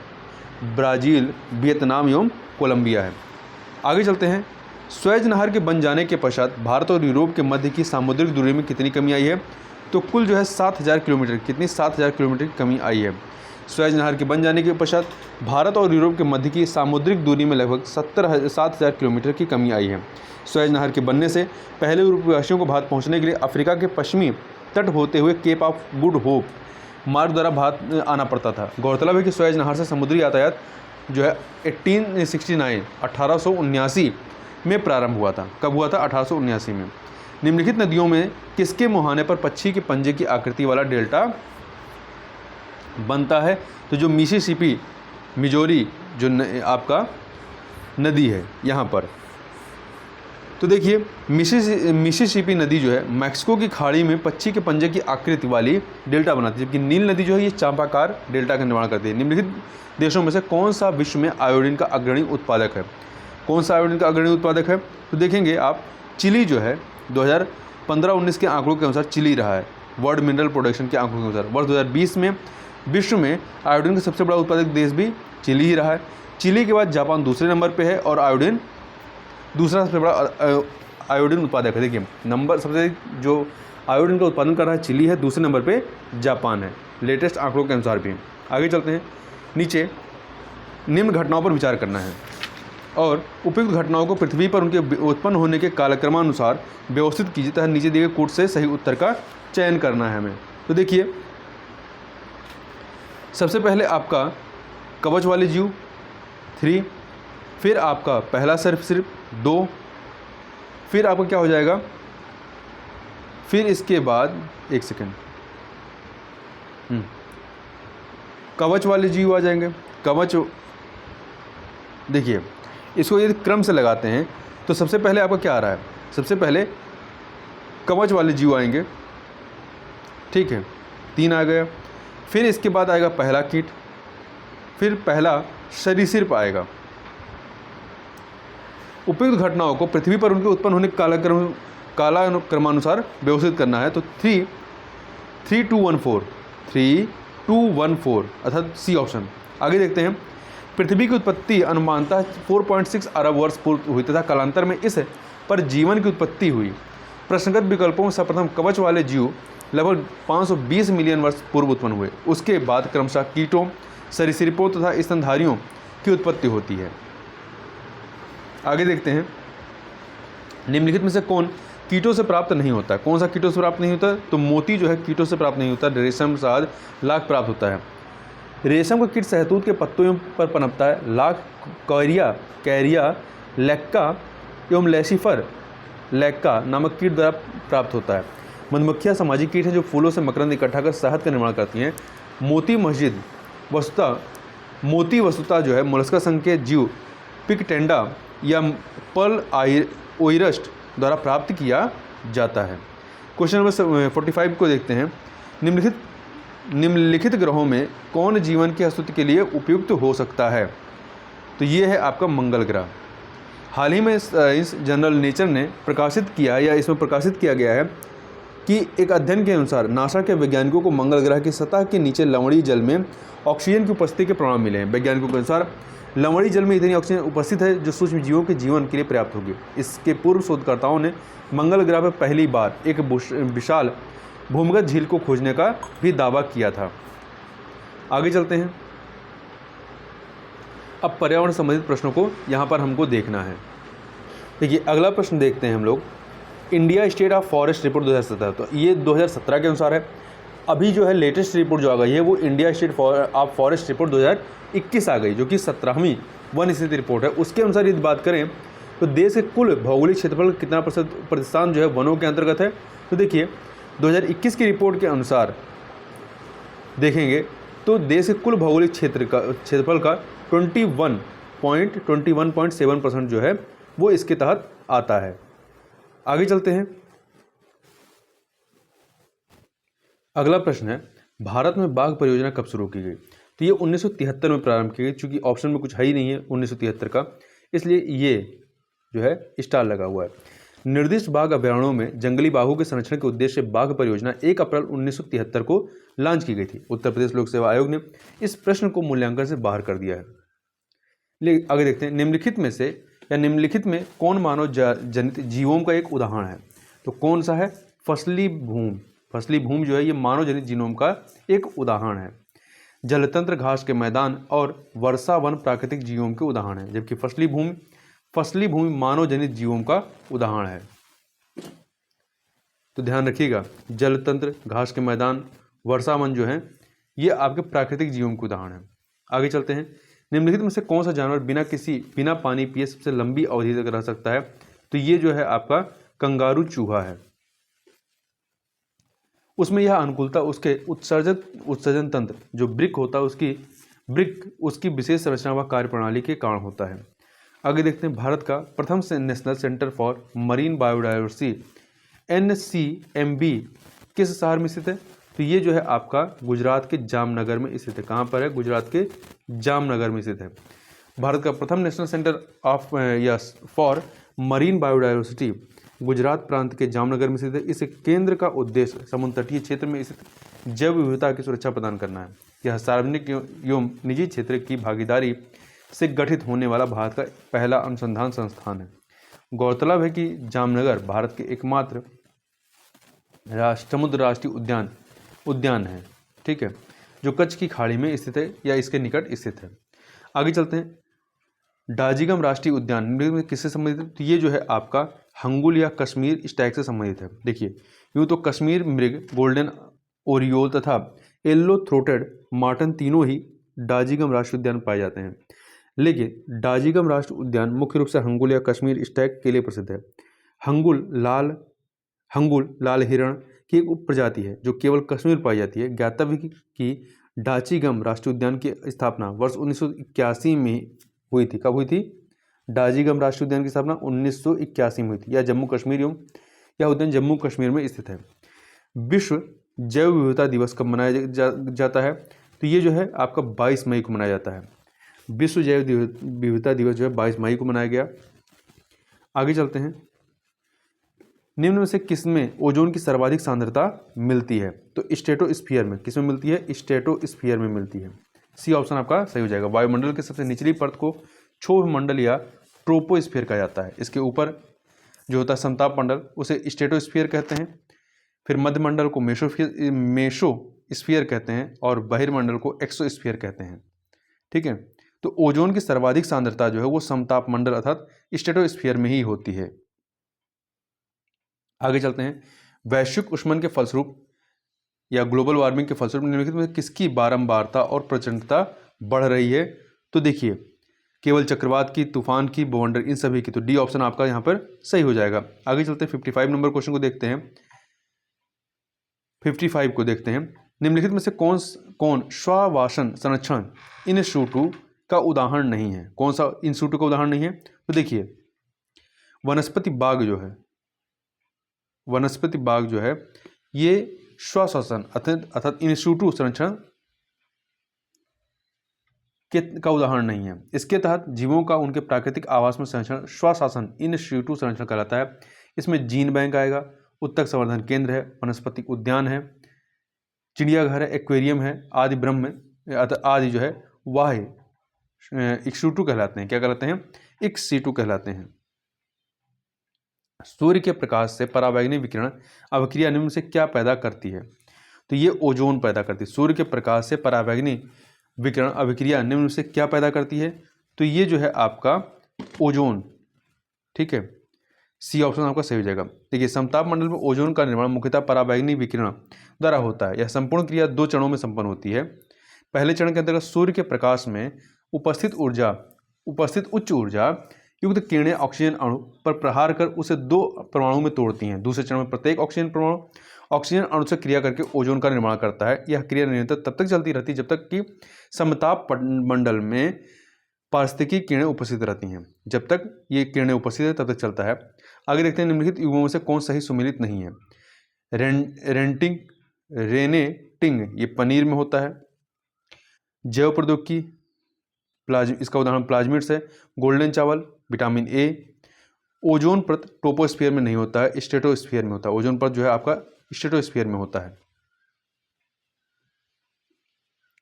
Speaker 1: ब्राज़ील, वियतनाम एवं कोलंबिया है। आगे चलते हैं। स्वेज नहर के बन जाने के पश्चात भारत और यूरोप के मध्य की सामुद्रिक दूरी में कितनी कमी आई है? तो कुल जो है 7000 किलोमीटर, कितनी? 7000 किलोमीटर की कमी आई है। स्वेज नहर के बन जाने के पश्चात भारत और यूरोप के मध्य की सामुद्रिक दूरी में लगभग 7000 किलोमीटर की कमी आई है। स्वेज नहर के बनने से पहले यूरोपवासियों को भारत पहुंचने के लिए अफ्रीका के पश्चिमी तट होते हुए केप ऑफ गुड होप मार्ग द्वारा भारत आना पड़ता था। गौरतलब है कि स्वेज नहर से समुद्री यातायात जो है 1879 में प्रारंभ हुआ था। कब हुआ था? 1879 में। निम्नलिखित नदियों में किसके मुहाने पर पक्षी के पंजे की आकृति वाला डेल्टा बनता है? तो जो मिसिसिपी मिजोरी जो आपका नदी है यहाँ पर, तो देखिए मिसिसिपी नदी जो है मैक्सिको की खाड़ी में पक्षी के पंजे की आकृति वाली डेल्टा बनाती है, जबकि नील नदी जो है ये चापाकार डेल्टा का निर्माण करती है। निम्नलिखित देशों में से कौन सा विश्व में आयोडीन का अग्रणी उत्पादक है? कौन सा आयोडीन का अग्रणी उत्पादक है? तो देखेंगे आप, चिली जो है 2015-19 के आंकड़ों के अनुसार चिली रहा है वर्ल्ड मिनरल प्रोडक्शन के आंकड़ों के अनुसार। वर्ष 2020 में विश्व में आयोडीन का सबसे बड़ा उत्पादक देश भी चिली ही रहा है। चिली के बाद जापान दूसरे नंबर पे है और आयोडीन दूसरा सबसे बड़ा आयोडीन उत्पादक है। देखिए, नंबर सबसे जो आयोडीन का उत्पादन कर रहा है चिली है, दूसरे नंबर पे जापान है लेटेस्ट आंकड़ों के अनुसार भी। आगे चलते हैं। नीचे निम्न घटनाओं पर विचार करना है। और उपयुक्त घटनाओं को पृथ्वी पर उनके उत्पन्न होने के कालक्रमानुसार व्यवस्थित कीजिए तथा नीचे दिए गए कोड से सही उत्तर का चयन करना है हमें। तो देखिए, सबसे पहले आपका कवच वाले जीव 3, फिर आपका पहला सरीसृप 2, फिर आपका क्या हो जाएगा, फिर इसके बाद एक सेकेंड कवच वाले जीव आ जाएंगे। कवच, देखिए इसको यदि क्रम से लगाते हैं तो सबसे पहले आपका क्या आ रहा है, सबसे पहले कवच वाले जीव आएंगे, ठीक है, 3 आ गया। फिर इसके बाद आएगा पहला कीट, फिर पहला सरीसृप आएगा। उपयुक्त घटनाओं को पृथ्वी पर उनके उत्पन्न होने के कालानुक्रमानुसार व्यवस्थित करना है। तो 3 2 1 4 अर्थात सी ऑप्शन। आगे देखते हैं, पृथ्वी की उत्पत्ति अनुमानतः 4.6 अरब वर्ष पूर्व हुई तथा कालांतर में इस पर जीवन की उत्पत्ति हुई। प्रश्नगत विकल्पों में सर्वप्रथम कवच वाले जीव लगभग 520 मिलियन वर्ष पूर्व उत्पन्न हुए। उसके बाद क्रमशः कीटों, सरीसृपों तथा स्तनधारियों की उत्पत्ति होती है। आगे देखते हैं, निम्नलिखित में से कौन कीटों से प्राप्त नहीं होता है? कौन सा कीटों से प्राप्त नहीं होता? तो मोती जो है कीटों से प्राप्त नहीं होता, रेशम, शहद, लाख प्राप्त होता है। रेशम का कीट शहतूत के पत्तों पर पनपता है। लाख कैरिया लेक्का एवं लेसिफर लेक्का नामक कीट द्वारा प्राप्त होता है। मधुमक्खियाँ सामाजिक कीट हैं जो फूलों से मकरंद इकट्ठा कर शहद का निर्माण करती हैं। मोती वस्तुतः जो है मोलस्का संघ के जीव पिकटेंडा या पर्ल ओइरस्ट द्वारा प्राप्त किया जाता है। क्वेश्चन नंबर 45 को देखते हैं, निम्नलिखित ग्रहों में कौन जीवन की अस्तित्व के लिए उपयुक्त हो सकता है? तो ये है आपका मंगल ग्रह। हाल ही में इस जर्नल नेचर ने प्रकाशित किया या इसमें प्रकाशित किया गया है कि एक अध्ययन के अनुसार नासा के वैज्ञानिकों को मंगल ग्रह की सतह के नीचे लवणीय जल में ऑक्सीजन की उपस्थिति के प्रमाण मिले हैं। वैज्ञानिकों के अनुसार लवणीय जल में इतनी ऑक्सीजन उपस्थित है जो सूक्ष्म जीवों के जीवन के लिए पर्याप्त होगी। इसके पूर्व शोधकर्ताओं ने मंगल ग्रह पर पहली बार एक विशाल भूमिगत झील को खोजने का भी दावा किया था। आगे चलते हैं, अब पर्यावरण संबंधित प्रश्नों को यहाँ पर हमको देखना है। देखिए अगला प्रश्न देखते हैं हम लोग, India state of forest report 2017। तो ये 2017 के अनुसार है। अभी जो है लेटेस्ट रिपोर्ट जो आ गई है वो India state of forest report 2021 आ गई, जो कि 17वीं वन स्थिति रिपोर्ट है। उसके अनुसार यदि बात करें तो देश के कुल भौगोलिक क्षेत्रफल कितना प्रतिशत जो है वनों के अंतर्गत है? तो देखिए 2021 की रिपोर्ट के अनुसार देखेंगे तो देश के कुल भौगोलिक क्षेत्रफल का 21.7% जो है वो इसके तहत आता है। आगे चलते हैं, अगला प्रश्न है, भारत में बाघ परियोजना कब शुरू की गई? तो ये 1973 में प्रारंभ की गई। चूंकि ऑप्शन में कुछ है ही नहीं है 1973 का, इसलिए ये जो है स्टार लगा हुआ है। निर्दिष्ट बाघ अभयारण्यों में जंगली बाघों के संरक्षण के उद्देश्य से बाघ परियोजना 1 अप्रैल 1973 को लॉन्च की गई थी। उत्तर प्रदेश लोक सेवा आयोग ने इस प्रश्न को मूल्यांकन से बाहर कर दिया है। आगे देखते हैं, निम्नलिखित में कौन मानव जनित जीवों का एक उदाहरण है? तो कौन सा है? फसली भूमि जो है ये मानव जनित जीनोम का एक उदाहरण है। जलतंत्र, घास के मैदान और वर्षा वन प्राकृतिक जीवों के उदाहरण है, जबकि फसली भूमि मानव जनित जीवों का उदाहरण है। तो ध्यान रखिएगा, जलतंत्र, घास के मैदान, वर्षा वन जो है ये आपके प्राकृतिक जीवों के उदाहरण है। आगे चलते हैं, निम्नलिखित में से कौन सा जानवर बिना पानी पिए सबसे लंबी अवधि तक रह सकता है? तो ये जो है आपका कंगारू चूहा है। उसमें यह अनुकूलता उसके उत्सर्जन तंत्र जो ब्रिक होता है उसकी विशेष संरचना व कार्यप्रणाली के कारण होता है। आगे देखते हैं, भारत का प्रथम national centre for marine biodiversity NCMB किस शहर में स्थित है? तो ये जो है आपका गुजरात के जामनगर में स्थित है। कहाँ पर है? गुजरात के जामनगर में स्थित है। भारत का प्रथम national centre for marine biodiversity Gujarat प्रांत के जामनगर में स्थित है। इस केंद्र का उद्देश्य समुद्र तटीय क्षेत्र में स्थित जैव विविधता की सुरक्षा प्रदान करना है। यह सार्वजनिक एवं निजी क्षेत्र की भागीदारी से गठित होने वाला भारत का पहला अनुसंधान संस्थान है। गौरतलब है कि जामनगर भारत के एकमात्र समुद्र राष्ट्रीय उद्यान है, ठीक है, जो कच्छ की खाड़ी में स्थित है या इसके निकट स्थित है। आगे चलते हैं, डाजीगम राष्ट्रीय उद्यान निम्नलिखित में किससे संबंधित है? तो ये जो है आपका हंगुल या कश्मीर स्टैग से संबंधित है। देखिए, यूँ तो कश्मीर मृग, गोल्डन ओरियोल तथा येलो थ्रोटेड मार्टन तीनों ही डाजीगम राष्ट्रीय उद्यान पाए जाते हैं, लेकिन डाजीगम राष्ट्रीय उद्यान मुख्य रूप से हंगुल या कश्मीर स्टैग के लिए प्रसिद्ध है। हंगुल लाल हिरण की एक उपप्रजाति है जो केवल कश्मीर पाई जाती है। ज्ञातव्य कि डाजीगम राष्ट्रीय उद्यान की स्थापना वर्ष 1981 में हुई थी। कब हुई थी? डाजीगम राष्ट्रीय उद्यान की स्थापना 1981 में हुई थी। यह उद्यान जम्मू कश्मीर में स्थित है। विश्व जैव विविधता दिवस कब मनाया जाता है? तो ये जो है आपका 22 मई को मनाया जाता है। विश्व जैव विविधता दिवस जो है 22 मई को मनाया गया। आगे चलते हैं। निम्न में से किसमें ओजोन की सर्वाधिक सांद्रता मिलती है? तो स्ट्रेटोस्फीयर में। किसमें मिलती है? स्ट्रेटोस्फीयर में मिलती है। सी ऑप्शन आपका सही हो जाएगा। वायुमंडल के सबसे निचली परत को क्षोभ मंडल या ट्रोपोस्फीयर कहा जाता है। इसके ऊपर जो होता है समताप मंडल उसे स्ट्रेटोस्फीयर कहते हैं। फिर मध्यमंडल को मेसोस्फीयर कहते हैं और बहिर्मंडल को एक्सोस्फीयर कहते हैं। ठीक है, तो ओजोन की सर्वाधिक सांद्रता जो है वो समताप मंडल अर्थात स्ट्रेटोस्फीयर में ही होती है। आगे चलते हैं। वैश्विक उष्मन के फलस्वरूप या ग्लोबल वार्मिंग के फलस्वरूप निम्नलिखित में किसकी बारंबारता और प्रचंडता बढ़ रही है? तो देखिए, केवल चक्रवात की, तूफान की, भूवंडर, इन सभी की। तो डी ऑप्शन आपका यहाँ पर सही हो जाएगा। आगे चलते हैं 55 नंबर क्वेश्चन को देखते हैं। 55 को देखते हैं। निम्नलिखित में से कौन श्वावासन संरक्षण इन सिटू का उदाहरण नहीं है? कौन सा इन सिटू का उदाहरण नहीं है? तो देखिए, वनस्पति बाग जो है ये श्वासन अर्थात इन सिटू संरक्षण का उदाहरण नहीं है। इसके तहत जीवों का उनके प्राकृतिक आवास में संरक्षण श्वासन इन सिटू संरक्षण कहलाता है। इसमें जीन बैंक आएगा, उत्तक संवर्धन केंद्र है, वनस्पति उद्यान है, चिड़ियाघर है, एक्वेरियम है, आदि आदि जो है वाह इक्सिटू कहलाते हैं। क्या कहलाते हैं? इक्सिटू कहलाते हैं। सूर्य के प्रकाश से पराबैंगनी विकिरण अभिक्रिया निम्न से क्या पैदा करती है? तो ये ओजोन पैदा करती है। सूर्य के प्रकाश से पराबैंगनी विकिरण अभिक्रिया निम्न से क्या पैदा करती है? तो ये जो है आपका ओजोन। ठीक है, सी ऑप्शन आपका सही हो जाएगा। देखिए, समताप मंडल में ओजोन का निर्माण मुख्यतः पराबैंगनी विकिरण द्वारा होता है। यह संपूर्ण क्रिया 2 चरणों में संपन्न होती है। पहले चरण के अंतर्गत सूर्य के प्रकाश में उपस्थित उच्च ऊर्जा युक्त किरणें ऑक्सीजन अणु पर प्रहार कर उसे 2 परमाणु में तोड़ती हैं। दूसरे चरण में प्रत्येक ऑक्सीजन अणु से क्रिया करके ओजोन का निर्माण करता है। यह क्रिया निरंतर तब तक चलती रहती है जब तक कि समताप मंडल में पारिस्थितिकी किरणें उपस्थित रहती हैं। जब तक ये किरणें उपस्थित है तब तक चलता है। आगे देखते हैं, निम्नलिखित युग्मों में से कौन सही सुमेलित नहीं है? रेनेटिंग ये पनीर में होता है। जैव प्रौद्योगिकी इसका उदाहरण प्लाज्मिड्स है। गोल्डन चावल, विटामिन ए। ओजोन परत ट्रोपोस्फीयर में नहीं होता है, स्ट्रेटोस्फीयर में होता है। ओजोन परत जो है आपका स्ट्रेटोस्फीयर में होता है।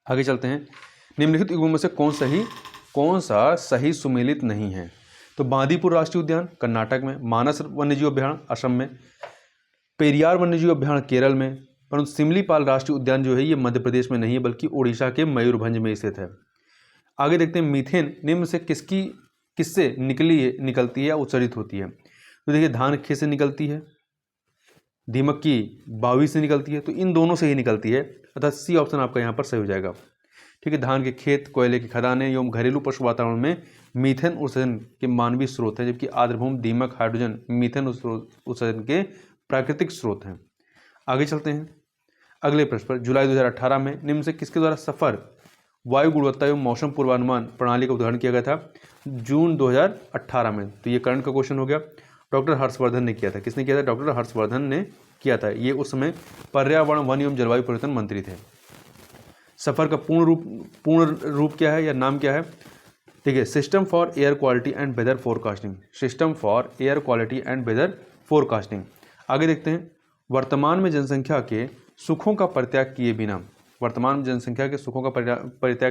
Speaker 1: आगे चलते हैं। निम्नलिखित युग्मों में से कौन सा सही सुमेलित नहीं है? तो बांदीपुर राष्ट्रीय उद्यान कर्नाटक में, मानस वन्यजीव अभ्यारण्य असम में, पेरियार वन्यजीव अभ्यारण्य केरल में, परंतु सिमलीपाल राष्ट्रीय उद्यान जो है ये मध्य प्रदेश में नहीं है बल्कि उड़ीसा के मयूरभंज में स्थित है। आगे देखते हैं, मीथेन निम्न से किससे निकलती है या उत्सर्जित होती है? तो देखिए, धान खेत से निकलती है, दीमक की बावी से निकलती है, तो इन दोनों से ही निकलती है। अर्थात सी ऑप्शन आपका यहाँ पर सही हो जाएगा। ठीक है, धान के खेत, कोयले की खदानें एवं घरेलू पशु वातावरण में मीथेन उत्सर्जन के मानवीय स्रोत हैं, जबकि आर्द्रभूमि, दीमक, हाइड्रोजन मीथेन उत्सर्जन के प्राकृतिक स्रोत हैं। आगे चलते हैं अगले प्रश्न पर। जुलाई 2018 में निम्न से किसके द्वारा सफर वायु गुणवत्ता एवं मौसम पूर्वानुमान प्रणाली का उद्घाटन किया गया था? जून 2018 में। तो ये करंट का क्वेश्चन हो गया। डॉक्टर हर्षवर्धन ने किया था। किसने किया था? डॉक्टर हर्षवर्धन ने किया था। ये उस समय पर्यावरण, वन एवं जलवायु परिवर्तन मंत्री थे। सफर का पूर्ण रूप क्या है या नाम क्या है? ठीक है, system for air quality and weather forecasting. System for air quality and weather forecasting. आगे देखते हैं, वर्तमान में जनसंख्या के सुखों का परित्याग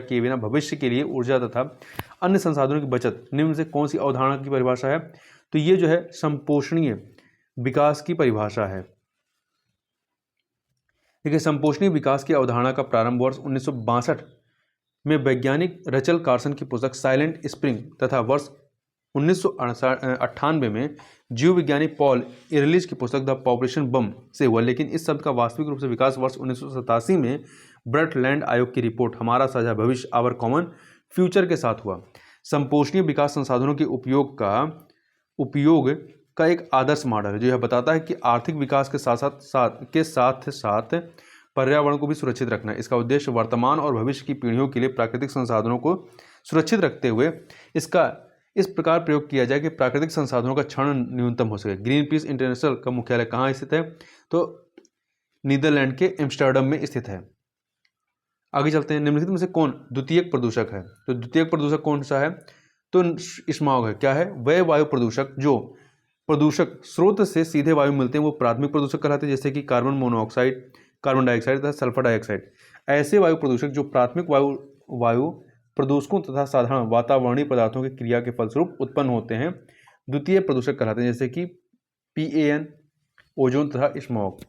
Speaker 1: किए बिना भविष्य के लिए ऊर्जा तथा अन्य संसाधनों की बचत निम्न से कौन सी अवधारणा की परिभाषा है? तो ये जो है संपोषणीय विकास की परिभाषा है। देखिए, संपोषणीय विकास की अवधारणा का प्रारंभ वर्ष 1962 में वैज्ञानिक रचल कार्सन की पुस्तक साइलेंट स्प्रिंग तथा वर्ष 1998 में जीव वैज्ञानिक पॉल इरलिच की पुस्तक द पॉपुलेशन बम से हुआ, लेकिन इस शब्द का वास्तविक रूप से विकास वर्ष 1987 में ब्रटलैंड आयोग की रिपोर्ट हमारा साझा भविष्य आवर कॉमन फ्यूचर के साथ हुआ। संपोषणीय विकास संसाधनों के उपयोग का एक आदर्श मॉडल है जो यह बताता है कि आर्थिक विकास के साथ साथ पर्यावरण को भी सुरक्षित रखना है। इसका उद्देश्य वर्तमान और भविष्य की पीढ़ियों के लिए प्राकृतिक संसाधनों को सुरक्षित रखते हुए इसका इस प्रकार प्रयोग किया जाए कि प्राकृतिक संसाधनों का क्षरण न्यूनतम हो सके। ग्रीन पीस इंटरनेशनल का मुख्यालय कहाँ स्थित है? तो नीदरलैंड के एम्स्टर्डम में स्थित है। आगे चलते हैं। निम्नलिखित में से कौन द्वितीयक प्रदूषक है? तो द्वितीयक प्रदूषक कौन सा है? तो स्मॉग है। क्या है? वह वायु प्रदूषक जो प्रदूषक स्रोत से सीधे वायु मिलते हैं वो प्राथमिक प्रदूषक कहलाते हैं, जैसे कि कार्बन मोनोऑक्साइड, कार्बन डाइऑक्साइड तथा सल्फर डाइऑक्साइड। ऐसे वायु प्रदूषक जो प्राथमिक वायु प्रदूषकों तथा साधारण वातावरणीय पदार्थों की क्रिया के फलस्वरूप उत्पन्न होते हैं द्वितीय प्रदूषक कहलाते हैं, जैसे कि PAN, ओजोन तथा स्मॉग।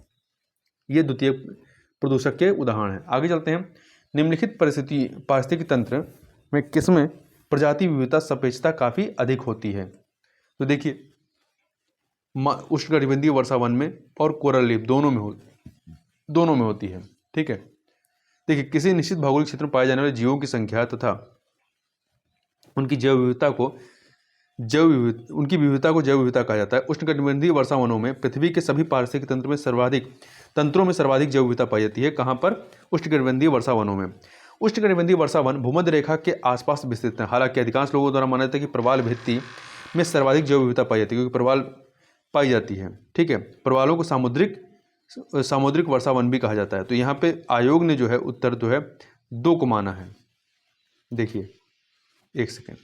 Speaker 1: ये द्वितीय प्रदूषक के उदाहरण हैं। आगे चलते हैं। निम्नलिखित पारिस्थितिकी तंत्र में किसमें प्रजाति विविधता सापेक्षता काफ़ी अधिक होती है? तो देखिए, उष्णकटिबंधीय वर्षा वन में और कोरल रीफ दोनों में होती है। ठीक है। देखिए, किसी निश्चित भौगोलिक क्षेत्र में पाए जाने वाले जीवों की संख्या तथा उनकी विविधता को जैव विविधता कहा जाता है। उष्णकटिबंधीय वर्षा वनों में पृथ्वी के सभी पारिस्थितिक तंत्रों में सर्वाधिक जैव विविधता पाई जाती है। कहाँ पर? उष्णकटिबंधीय वर्षा वनों में। उष्णकटिबंधीय वर्षा वन भूमध्य रेखा के आसपास विस्तृत है। हालांकि अधिकांश लोगों द्वारा माना जाता है कि प्रवाल भित्ति में सर्वाधिक जैव विविधता पाई जाती है, क्योंकि प्रवाल पाई जाती है। ठीक है। प्रवालों को सामुद्रिक वर्षा वन भी कहा जाता है। तो यहाँ पे आयोग ने जो है उत्तर जो है 2 को माना है। देखिए, एक सेकेंड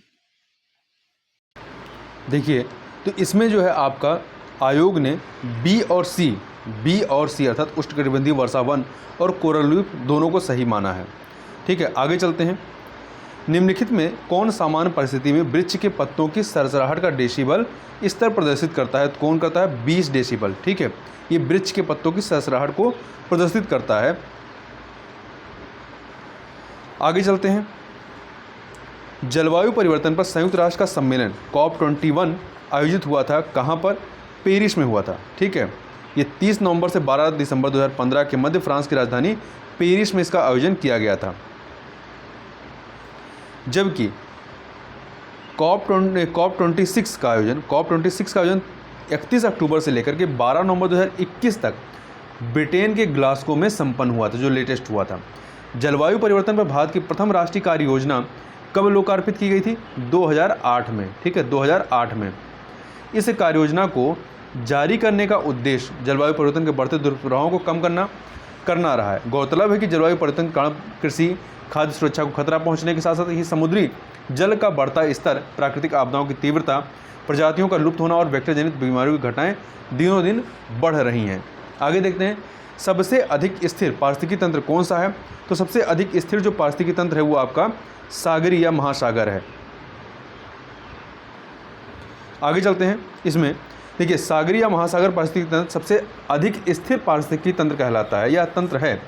Speaker 1: देखिए, तो इसमें जो है आपका आयोग ने बी और सी अर्थात उष्णकटिबंधीय वर्षा वन और कोरल रीफ दोनों को सही माना है। ठीक है। आगे चलते हैं। निम्नलिखित में कौन सामान्य परिस्थिति में वृक्ष के पत्तों की सरसराहट का डेसिबल स्तर प्रदर्शित करता है? तो कौन करता है? 20 डेसिबल। ठीक है। ये वृक्ष के पत्तों की सरसराहट को प्रदर्शित करता है। आगे चलते हैं। जलवायु परिवर्तन पर संयुक्त राष्ट्र का सम्मेलन COP21 आयोजित हुआ था। कहाँ पर? पेरिस में हुआ था। ठीक है। ये 30 नवंबर से 12 दिसंबर 2015 के मध्य फ्रांस की राजधानी पेरिस में इसका आयोजन किया गया था। जबकि COP26 का आयोजन 31 अक्टूबर से लेकर के 12 नवंबर 2021 तक ब्रिटेन के ग्लासगो में संपन्न हुआ था, जो लेटेस्ट हुआ था। जलवायु परिवर्तन पर भारत की प्रथम राष्ट्रीय कार्य योजना कब लोकार्पित की गई थी? 2008 में। ठीक है, 2008 में। इस कार्य योजना को जारी करने का उद्देश्य जलवायु परिवर्तन के बढ़ते दुष्प्रभावों को कम करना रहा है। गौरतलब है कि जलवायु परिवर्तन के कारण कृषि, खाद्य सुरक्षा को खतरा पहुंचने के साथ साथ ही समुद्री जल का बढ़ता स्तर, प्राकृतिक आपदाओं की तीव्रता, प्रजातियों का लुप्त होना और वेक्टर जनित बीमारियों की घटनाएं दिनों दिन बढ़ रही हैं। आगे देखते हैं। सबसे अधिक स्थिर पारिस्थितिकी तंत्र कौन सा है? तो सबसे अधिक स्थिर जो पारिस्थितिकी तंत्र है वो आपका सागरीय या महासागर है। आगे चलते हैं। इसमें देखिए, सागरीय या महासागर पारिस्थितिकी तंत्र सबसे अधिक स्थिर पारिस्थितिकी तंत्र कहलाता है। यह तंत्र है।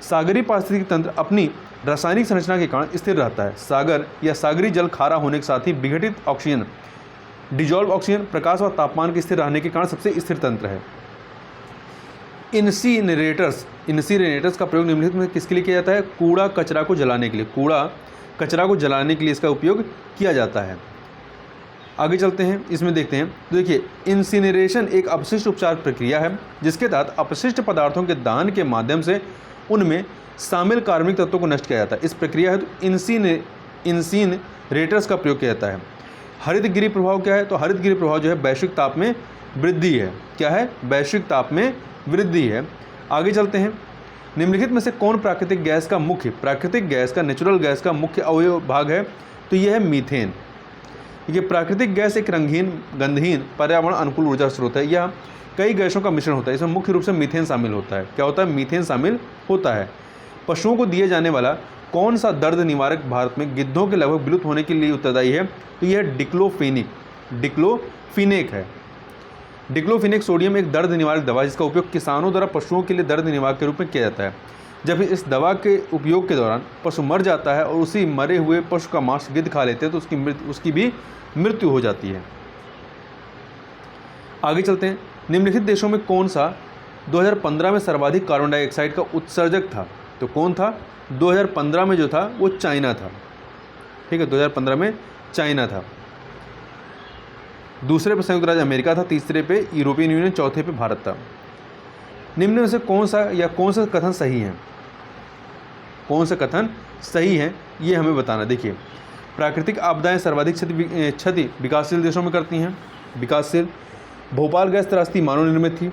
Speaker 1: सागरीय पारिस्थितिकी तंत्र अपनी रासायनिक संरचना के कारण स्थिर रहता है। सागर या सागरीय जल खारा होने के साथ ही विघटित ऑक्सीजन, डिजॉल्व ऑक्सीजन, प्रकाश और तापमान के स्थिर रहने के कारण सबसे स्थिर तंत्र है। इंसिनरेटर्स का प्रयोग निम्नलिखित में किसके लिए किया जाता है? कूड़ा कचरा को जलाने के लिए इसका उपयोग किया जाता है। आगे चलते हैं। इसमें देखते हैं। तो देखिए, इंसिनरेशन एक अपशिष्ट उपचार प्रक्रिया है जिसके तहत अपशिष्ट पदार्थों के दहन के माध्यम से उनमें शामिल कार्बनिक तत्वों को नष्ट किया जाता है। इस प्रक्रिया हेतु इंसिनरेटर्स का प्रयोग किया जाता है। हरितगृह प्रभाव क्या है? तो हरितगृह प्रभाव जो है वैश्विक ताप में वृद्धि है। क्या है? वैश्विक ताप में वृद्धि है। आगे चलते हैं। निम्नलिखित में से कौन प्राकृतिक गैस का नेचुरल गैस का मुख्य अवयव भाग है? तो यह है मीथेन। ये प्राकृतिक गैस एक रंगहीन, गंधहीन, पर्यावरण अनुकूल ऊर्जा स्रोत है। यह कई गैसों का मिश्रण होता है। इसमें मुख्य रूप से मीथेन शामिल होता है। क्या होता है? मीथेन शामिल होता है। पशुओं को दिए जाने वाला कौन सा दर्द निवारक भारत में गिद्धों के लगभग विलुप्त होने के लिए उत्तरदायी है? तो यह डिक्लोफिनेक है। डिक्लोफिनेक सोडियम एक दर्द निवारक दवा जिसका उपयोग किसानों द्वारा पशुओं के लिए दर्द निवारक के रूप में किया जाता है। जब इस दवा के उपयोग के दौरान पशु मर जाता है और उसी मरे हुए पशु का मांस गिद्ध खा लेते हैं तो उसकी भी मृत्यु हो जाती है। आगे चलते हैं। निम्नलिखित देशों में कौन सा 2015 में सर्वाधिक कार्बन डाइऑक्साइड का उत्सर्जक था? तो कौन था? 2015 में जो था वो चाइना था। ठीक है, 2015 में चाइना था। दूसरे पे संयुक्त राज्य अमेरिका था, तीसरे पे यूरोपियन यूनियन, चौथे पे भारत था। निम्न में से कौन सा कथन सही है? कौन सा कथन सही है ये हमें बताना। देखिए, प्राकृतिक आपदाएं सर्वाधिक क्षति विकासशील देशों में करती हैं। विकासशील। भोपाल गैस त्रासदी मानव निर्मित थी।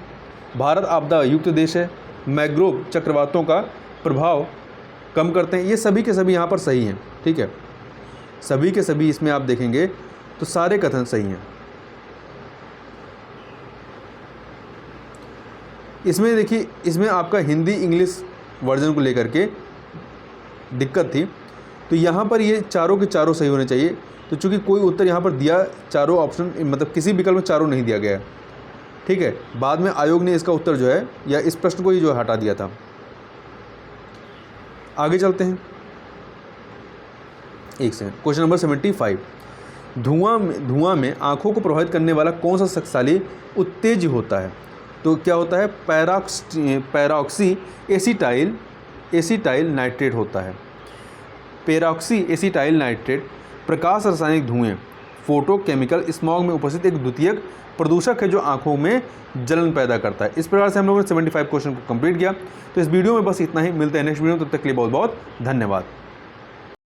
Speaker 1: भारत आपदा युक्त देश है। मैंग्रोव चक्रवातों का प्रभाव कम करते हैं। ये सभी के सभी यहाँ पर सही हैं। ठीक है, सभी के सभी इसमें आप देखेंगे तो सारे कथन सही हैं। इसमें देखिए, इसमें आपका हिंदी इंग्लिश वर्जन को लेकर के दिक्कत थी, तो यहाँ पर ये चारों के चारों सही होने चाहिए। तो चूंकि कोई उत्तर यहाँ पर दिया, चारों ऑप्शन मतलब किसी विकल्प में चारों नहीं दिया गया है। ठीक है, बाद में आयोग ने इसका उत्तर जो है या इस प्रश्न को ही जो हटा दिया था। आगे चलते हैं। एक सेकंड। Question number 75। धुआं में आंखों को प्रभावित करने वाला कौन सा शक्तिशाली उत्तेजक होता है? तो क्या होता है? पैरॉक्सी एसिटाइल नाइट्रेट होता है। पैरॉक्सी एसिटाइल नाइट्रेट प्रकाश रासायनिक धुएं फोटोकेमिकल स्मॉग में उपस्थित एक द्वितीयक प्रदूषक है जो आंखों में जलन पैदा करता है। इस प्रकार से हम लोगों ने 75 क्वेश्चन को कंप्लीट किया। तो इस वीडियो में बस इतना ही। मिलते हैं नेक्स्ट वीडियो में, तब तक के लिए बहुत बहुत धन्यवाद।